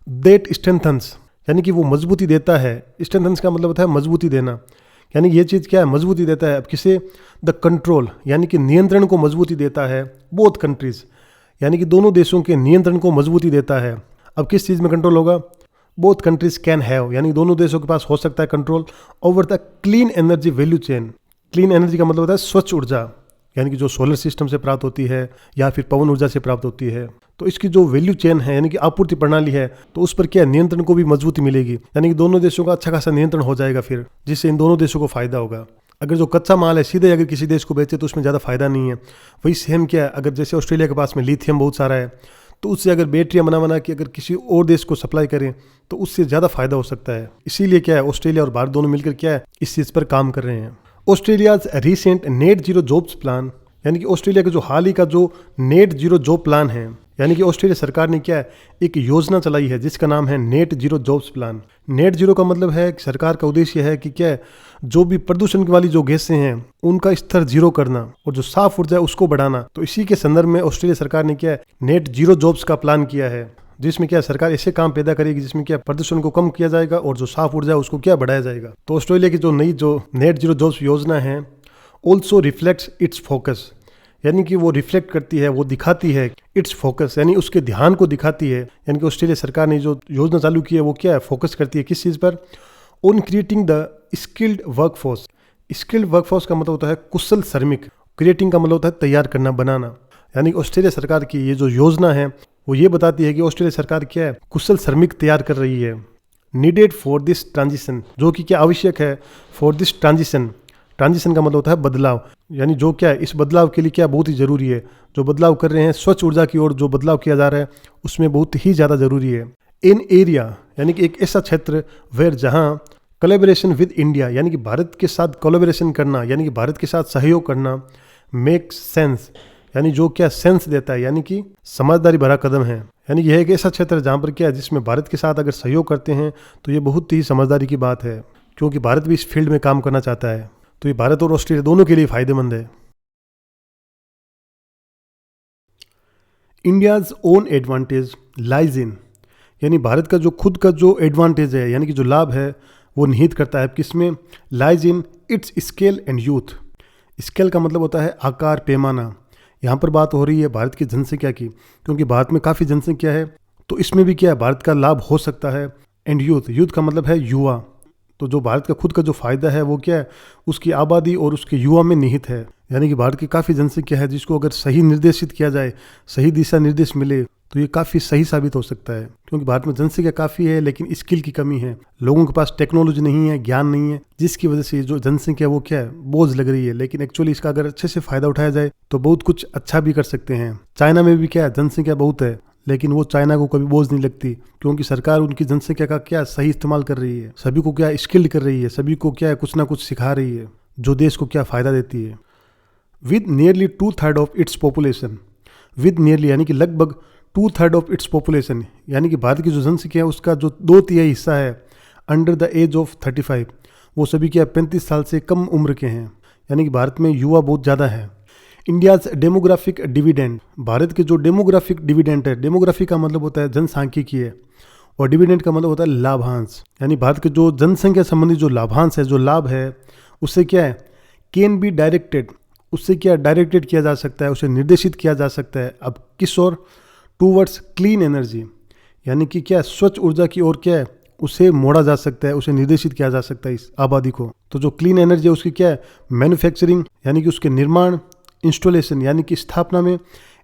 Speaker 1: दैट स्ट्रेंथन्स यानी कि वो मजबूती देता है। स्ट्रेंथन्स का मतलब होता है मजबूती देना, यानी ये चीज़ क्या है, मजबूती देता है। अब किसे, द कंट्रोल यानी कि नियंत्रण को मजबूती देता है। बोथ कंट्रीज यानी कि दोनों देशों के नियंत्रण को मजबूती देता है। अब किस चीज़ में कंट्रोल होगा, बोथ कंट्रीज कैन हैव यानी दोनों देशों के पास हो सकता है control over the clean energy value chain. Clean energy का मतलब होता है स्वच्छ ऊर्जा, यानी कि जो सोलर सिस्टम से प्राप्त होती है या फिर पवन ऊर्जा से प्राप्त होती है। तो इसकी जो वैल्यू चेन है यानी कि आपूर्ति प्रणाली है, तो उस पर क्या नियंत्रण को भी मजबूती मिलेगी, यानी कि दोनों देशों का अच्छा खासा नियंत्रण हो जाएगा फिर, जिससे इन दोनों देशों को फायदा होगा। अगर जो कच्चा माल है सीधे अगर किसी देश को बेचे तो उसमें ज़्यादा फायदा नहीं है। वही सेम क्या है, अगर जैसे ऑस्ट्रेलिया के पास में लिथियम बहुत सारा है, तो उससे अगर बैटरियाँ बना के अगर किसी और देश को सप्लाई करें तो उससे ज़्यादा फायदा हो सकता है। इसीलिए क्या है, ऑस्ट्रेलिया और भारत दोनों मिलकर क्या है इस चीज़ पर काम कर रहे हैं। Australia's recent net zero jobs plan यानी कि ऑस्ट्रेलिया का जो हाल ही का जो नेट जीरो जॉब प्लान है, यानी कि ऑस्ट्रेलिया सरकार ने क्या है, एक योजना चलाई है जिसका नाम है net zero jobs plan. Net zero का मतलब है कि सरकार का उद्देश्य है कि क्या है, जो भी प्रदूषण वाली जो गैसें हैं उनका स्तर जीरो करना और जो साफ ऊर्जा है उसको बढ़ाना। तो इसी के संदर्भ में ऑस्ट्रेलिया सरकार ने क्या है, नेट जीरो जॉब्स का प्लान किया है, जिसमें क्या सरकार ऐसे काम पैदा करेगी जिसमें क्या प्रदूषण को कम किया जाएगा और जो साफ ऊर्जा है उसको क्या बढ़ाया जाएगा। तो ऑस्ट्रेलिया की जो नई जो नेट जीरो जॉब्स योजना है ऑल्सो रिफ्लेक्ट्स इट्स फोकस, यानी कि वो रिफ्लेक्ट करती है, वो दिखाती है इट्स फोकस, यानी उसके ध्यान को दिखाती है। यानी कि ऑस्ट्रेलिया सरकार ने जो योजना चालू की है वो क्या है, फोकस करती है किस चीज़ पर, on creating the skilled workforce. Skilled workforce का मतलब होता है कुशल श्रमिक, क्रिएटिंग का मतलब होता है तैयार करना, बनाना। यानी कि ऑस्ट्रेलिया सरकार की ये जो योजना है वो ये बताती है कि ऑस्ट्रेलिया सरकार क्या है, कुशल श्रमिक तैयार कर रही है। नीडेड फॉर दिस ट्रांजिशन, जो कि क्या आवश्यक है, फॉर दिस ट्रांजिशन। ट्रांजिशन का मतलब होता है बदलाव, यानी जो क्या है इस बदलाव के लिए क्या बहुत ही ज़रूरी है, जो बदलाव कर रहे हैं स्वच्छ ऊर्जा की ओर जो बदलाव किया जा रहा है उसमें बहुत ही ज़्यादा ज़रूरी है। इन एरिया, यानी कि एक ऐसा क्षेत्र वेयर जहाँ कोलैबोरेशन विद इंडिया, यानी कि भारत के साथ कोलैबोरेशन करना, यानी कि भारत के साथ सहयोग करना, मेक्स सेंस, यानी जो क्या सेंस देता है, यानी कि समझदारी भरा कदम है। यानी यह एक ऐसा क्षेत्र है जहाँ पर क्या है, जिसमें भारत के साथ अगर सहयोग करते हैं तो ये बहुत ही समझदारी की बात है, क्योंकि भारत भी इस फील्ड में काम करना चाहता है। तो ये भारत और ऑस्ट्रेलिया दोनों के लिए फायदेमंद है। India's own advantage lies in, यानी भारत का जो खुद का जो एडवांटेज है, यानी कि जो लाभ है वो निहित करता है किसमें, lies in its scale and youth. Scale का मतलब होता है आकार, पैमाना। यहाँ पर बात हो रही है भारत की जनसंख्या की, क्योंकि भारत में काफ़ी जनसंख्या है, तो इसमें भी क्या है भारत का लाभ हो सकता है। एंड यूथ, यूथ का मतलब है युवा। तो जो भारत का खुद का जो फायदा है वो क्या है, उसकी आबादी और उसके युवा में निहित है। यानी कि भारत की काफ़ी जनसंख्या है जिसको अगर सही निर्देशित किया जाए, सही दिशा निर्देश मिले तो ये काफ़ी सही साबित हो सकता है। क्योंकि भारत में जनसंख्या काफ़ी है लेकिन स्किल की कमी है, लोगों के पास टेक्नोलॉजी नहीं है, ज्ञान नहीं है, जिसकी वजह से जो जनसंख्या वो क्या है बोझ लग रही है। लेकिन एक्चुअली इसका अगर अच्छे से फायदा उठाया जाए तो बहुत कुछ अच्छा भी कर सकते हैं। चाइना में भी क्या है जनसंख्या बहुत है, लेकिन वो चाइना को कभी बोझ नहीं लगती, क्योंकि सरकार उनकी जनसंख्या का क्या सही इस्तेमाल कर रही है, सभी को क्या स्किल्ड कर रही है, सभी को क्या कुछ ना कुछ सिखा रही है जो देश को क्या फ़ायदा देती है। With nearly 2/3 of its population, with nearly यानी कि लगभग 2/3 ऑफ इट्स पॉपुलेशन, यानी कि भारत की जो जनसंख्या है उसका जो 2/3 हिस्सा है अंडर द एज ऑफ 35, वो सभी क्या 35 साल से कम उम्र के हैं। यानी कि भारत में युवा बहुत ज़्यादा है। इंडियाज डेमोग्राफिक डिविडेंड, भारत के जो डेमोग्राफिक डिविडेंड है, डेमोग्राफी का मतलब होता है जनसांख्यिकी है और डिविडेंड का मतलब होता है लाभांश। यानी भारत के जो जनसंख्या संबंधी जो लाभांश है, जो लाभ है, उससे क्या है कैन बी डायरेक्टेड, उससे क्या डायरेक्टेड किया जा सकता है, उसे निर्देशित किया जा सकता है। अब किस ओर, टूवर्ड्स क्लीन एनर्जी, यानी कि क्या स्वच्छ ऊर्जा की ओर क्या है उसे मोड़ा जा सकता है, उसे निर्देशित किया जा सकता है इस आबादी को। तो जो क्लीन एनर्जी है उसकी क्या है मैन्युफैक्चरिंग, यानी कि उसके निर्माण, इंस्टॉलेशन यानी कि स्थापना में,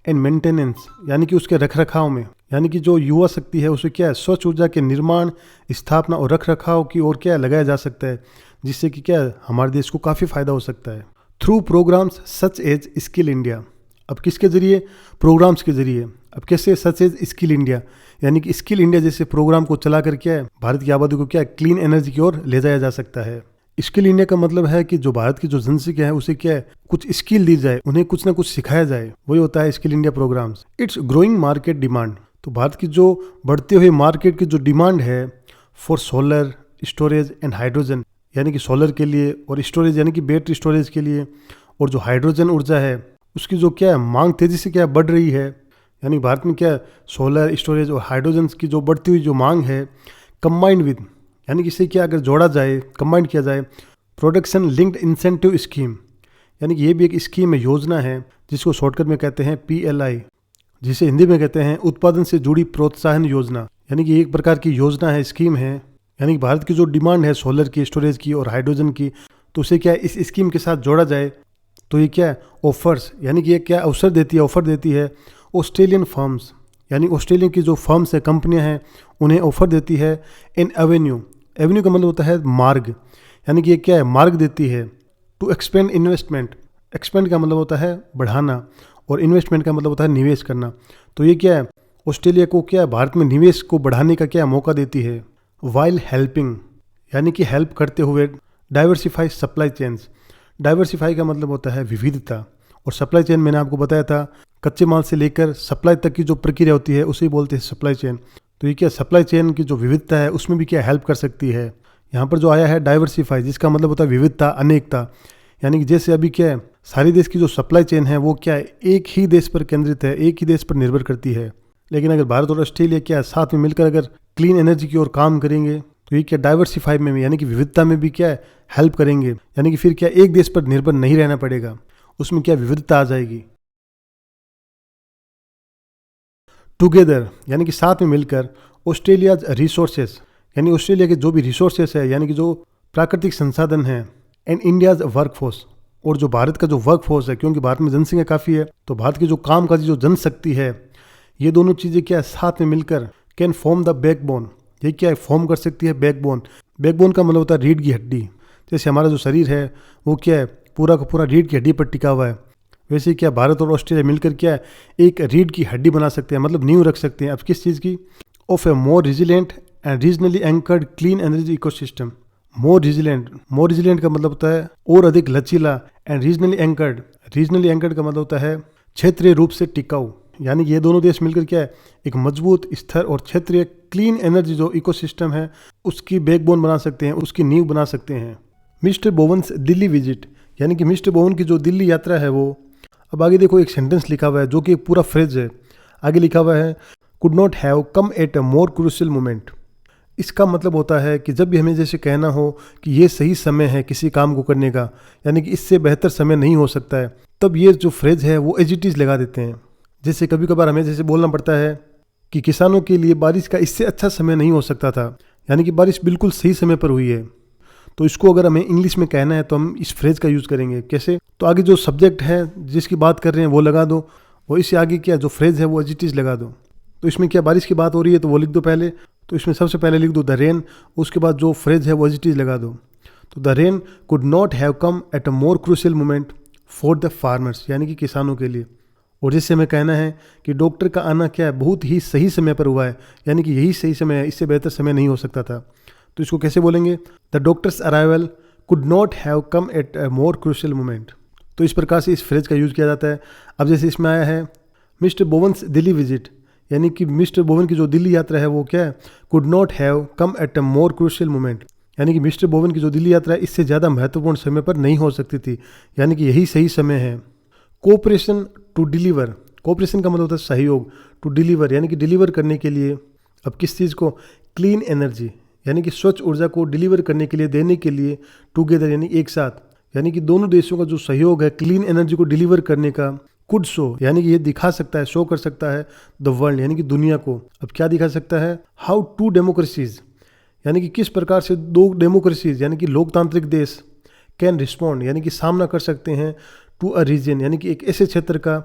Speaker 1: एंड मेंटेनेंस यानी कि उसके रखरखाव में। यानी कि जो युवा शक्ति है उसे क्या है स्वच्छ ऊर्जा के निर्माण, स्थापना और रखरखाव की ओर क्या लगाया जा सकता है, जिससे कि क्या हमारे देश को काफ़ी फायदा हो सकता है। Through programmes such as skill India, अब किसके जरिए, प्रोग्राम्स के जरिए। अब कैसे, सच एज स्किल इंडिया, यानी कि स्किल इंडिया जैसे प्रोग्राम को चला कर क्या है भारत की आबादी को क्या क्लीन एनर्जी की ओर ले जाया जा सकता है। स्किल इंडिया का मतलब है कि जो भारत की जो जनसंख्या है उसे क्या है कुछ स्किल दी जाए, उन्हें कुछ ना कुछ सिखाया जाए, वही होता है skill India programmes. It's growing market demand, तो भारत की जो बढ़ते हुए मार्केट की जो डिमांड है for solar storage and hydrogen, यानी कि सोलर के लिए और स्टोरेज यानी कि बैटरी स्टोरेज के लिए, और जो हाइड्रोजन ऊर्जा है उसकी जो क्या है मांग तेज़ी से क्या बढ़ रही है। यानी भारत में क्या सोलर स्टोरेज और हाइड्रोजन की जो बढ़ती हुई जो मांग है, कंबाइंड विद यानी कि इसे क्या अगर जोड़ा जाए, कंबाइंड किया जाए, प्रोडक्शन लिंक्ड इंसेंटिव स्कीम, यानी कि ये भी एक स्कीम है, योजना है, जिसको शॉर्टकट में कहते हैं PLI, जिसे हिंदी में कहते हैं उत्पादन से जुड़ी प्रोत्साहन योजना। यानी कि एक प्रकार की योजना है, स्कीम है। यानी कि भारत की जो डिमांड है सोलर की, स्टोरेज की और हाइड्रोजन की, तो उसे क्या इस स्कीम के साथ जोड़ा जाए तो ये क्या ऑफर्स, यानी कि ये क्या अवसर देती है, ऑफर देती है ऑस्ट्रेलियन फर्म्स, यानी ऑस्ट्रेलिया की जो फर्म्स है, कंपनियां हैं, उन्हें ऑफर देती है इन एवेन्यू, एवेन्यू का मतलब होता है मार्ग, यानी कि ये क्या है मार्ग देती है टू एक्सपेंड इन्वेस्टमेंट, एक्सपेंड का मतलब होता है बढ़ाना और इन्वेस्टमेंट का मतलब होता है निवेश करना। तो ये क्या है ऑस्ट्रेलिया को क्या भारत में निवेश को बढ़ाने का क्या मौका देती है। वाइल हेल्पिंग, यानी कि हेल्प करते हुए, डाइवर्सिफाई सप्लाई चेन्स, डाइवर्सिफाई का मतलब होता है विविधता और सप्लाई चेन मैंने आपको बताया था कच्चे माल से लेकर सप्लाई तक की जो प्रक्रिया होती है उसे बोलते हैं सप्लाई चेन। तो ये क्या सप्लाई चेन की जो विविधता है उसमें भी क्या हेल्प कर सकती है। यहाँ पर जो आया है डाइवर्सिफाई, जिसका मतलब होता है विविधता, अनेकता। यानी कि जैसे अभी क्या है सारी देश की जो सप्लाई चेन है वो क्या है एक ही देश पर केंद्रित है, एक ही देश पर निर्भर करती है। लेकिन अगर भारत और ऑस्ट्रेलिया क्या है साथ में मिलकर अगर क्लीन एनर्जी की ओर काम करेंगे तो ये क्या डाइवर्सिफाई में भी यानी कि विविधता में भी क्या है हेल्प करेंगे। यानी कि फिर क्या एक देश पर निर्भर नहीं रहना पड़ेगा, उसमें क्या विविधता आ जाएगी। टुगेदर यानी कि साथ में मिलकर ऑस्ट्रेलियाज रिसोर्सेस यानी ऑस्ट्रेलिया के जो भी रिसोर्सेस है यानी कि जो प्राकृतिक संसाधन है, एंड इंडियाज वर्कफोर्स और जो भारत का जो वर्कफोर्स है, क्योंकि भारत में जनसंख्या काफ़ी है तो भारत की जो कामकाजी जो जनशक्ति है ये दोनों चीज़ें क्या है साथ में मिलकर कैन फॉर्म द बैकबोन। ये क्या है फॉर्म कर सकती है बैकबोन। बैकबोन का मतलब होता है रीढ़ की हड्डी। जैसे हमारा जो शरीर है वो क्या है पूरा का पूरा रीढ़ की हड्डी पर टिका हुआ है, वैसे क्या भारत और ऑस्ट्रेलिया मिलकर क्या है एक रीढ़ की हड्डी बना सकते हैं, मतलब नींव रख सकते हैं। अब किस चीज़ की? Of A more resilient and regionally anchored clean energy ecosystem. More resilient का मतलब होता है और अधिक लचीला, एंड रीजनली एंकर्ड का मतलब होता है क्षेत्रीय रूप से टिकाऊ। यानी कि ये दोनों देश मिलकर क्या है एक मजबूत, स्थिर और क्षेत्रीय क्लीन एनर्जी जो इकोसिस्टम है उसकी बैकबोन बना सकते हैं, उसकी नींव बना सकते हैं। मिस्टर बोवन्स दिल्ली विजिट यानी कि मिस्टर बोवन की जो दिल्ली यात्रा है वो, अब आगे देखो एक सेंटेंस लिखा हुआ है जो कि एक पूरा फ्रेज है। आगे लिखा हुआ है could not have come at a more crucial moment. इसका मतलब होता है कि जब भी हमें जैसे कहना हो कि ये सही समय है किसी काम को करने का, यानी कि इससे बेहतर समय नहीं हो सकता है, तब ये जो फ्रेज है वो एज इट इज लगा देते हैं। जैसे कभी कभार हमें जैसे बोलना पड़ता है कि किसानों के लिए बारिश का इससे अच्छा समय नहीं हो सकता था, यानी कि बारिश बिल्कुल सही समय पर हुई है। तो इसको अगर हमें इंग्लिश में कहना है तो हम इस फ्रेज का यूज़ करेंगे। कैसे? तो आगे जो सब्जेक्ट है जिसकी बात कर रहे हैं वो लगा दो, और इससे आगे क्या जो फ्रेज है वो एज इट इज लगा दो। तो इसमें क्या बारिश की बात हो रही है तो वो लिख दो पहले, तो इसमें सबसे पहले लिख दो द रेन, उसके बाद जो फ्रेज है वो एज इट इज लगा दो। तो the rain could not have come at a more crucial moment for the farmers, यानी कि किसानों के लिए। और जिससे हमें कहना है कि डॉक्टर का आना क्या है बहुत ही सही समय पर हुआ है, यानी कि यही सही समय है, इससे बेहतर समय नहीं हो सकता था। तो इसको कैसे बोलेंगे? The doctors arrival could not have come at a more crucial moment. तो इस प्रकार से इस फ्रेज का यूज़ किया जाता है। अब जैसे इसमें आया है मिस्टर बोवन्स दिल्ली विजिट, यानी कि मिस्टर बोवन की जो दिल्ली यात्रा है वो क्या है could not have come at a more crucial moment, यानी कि मिस्टर बोवन की जो दिल्ली यात्रा है इससे ज़्यादा महत्वपूर्ण समय पर नहीं हो सकती थी, यानी कि यही सही समय है। कोऑपरेशन टू डिलीवर, कोऑपरेशन का मतलब होता है सहयोग, टू डिलीवर यानी कि डिलीवर करने के लिए। अब किस चीज़ को? क्लीन एनर्जी, यानी कि स्वच्छ ऊर्जा को डिलीवर करने के लिए, देने के लिए। टुगेदर यानी एक साथ, यानी कि दोनों देशों का जो सहयोग है क्लीन एनर्जी को डिलीवर करने का। कुड शो यानी कि ये दिखा सकता है, शो कर सकता है द वर्ल्ड यानी कि दुनिया को। अब क्या दिखा सकता है? हाउ टू डेमोक्रेसीज, यानी कि किस प्रकार से दो डेमोक्रेसीज यानी कि लोकतांत्रिक देश कैन रिस्पॉन्ड यानी कि सामना कर सकते हैं टू अ रीजन, यानी कि एक ऐसे क्षेत्र का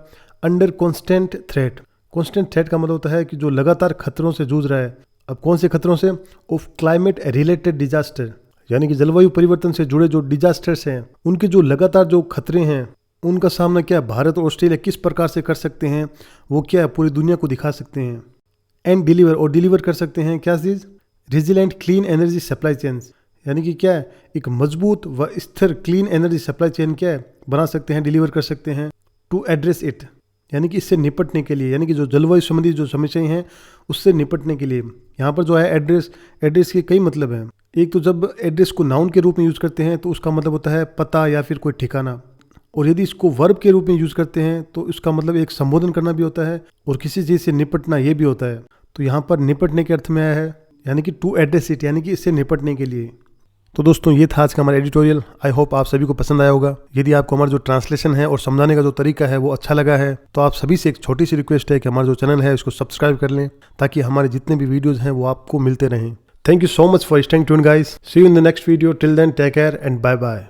Speaker 1: under constant threat. Constant threat का मतलब होता है कि जो लगातार खतरों से जूझ रहा है। अब कौन से खतरों से? ऑफ क्लाइमेट रिलेटेड डिजास्टर, यानी कि जलवायु परिवर्तन से जुड़े जो डिजास्टर्स हैं उनके जो लगातार जो खतरे हैं उनका सामना क्या भारत और ऑस्ट्रेलिया किस प्रकार से कर सकते हैं, वो क्या है पूरी दुनिया को दिखा सकते हैं। एंड डिलीवर, और डिलीवर कर सकते हैं क्या चीज़? Resilient clean energy supply chains, यानी कि क्या है एक मजबूत व स्थिर क्लीन एनर्जी सप्लाई चेन क्या है बना सकते हैं, डिलीवर कर सकते हैं। टू एड्रेस इट, यानी कि इससे निपटने के लिए, यानी कि जो जलवायु संबंधी जो समस्याएं हैं उससे निपटने के लिए। यहाँ पर जो है एड्रेस के कई मतलब हैं। एक तो जब एड्रेस को नाउन के रूप में यूज़ करते हैं तो उसका मतलब होता है पता या फिर कोई ठिकाना, और यदि इसको वर्ब के रूप में यूज़ करते हैं तो इसका मतलब एक संबोधन करना भी होता है और किसी चीज़ से निपटना ये भी होता है। तो यहाँ पर निपटने के अर्थ में आया है, यानी कि टू एड्रेस इट, यानी कि इससे निपटने के लिए। तो दोस्तों ये था आज का हमारा एडिटोरियल। आई होप आप सभी को पसंद आया होगा। यदि आपको हमारा जो ट्रांसलेशन है और समझाने का जो तरीका है वो अच्छा लगा है तो आप सभी से एक छोटी सी रिक्वेस्ट है कि हमारा जो चैनल है उसको सब्सक्राइब कर लें ताकि हमारे जितने भी वीडियोज़ हैं वो आपको मिलते रहें। Thank you so much for staying tuned guys. See you in the next video. Till then take care and bye bye.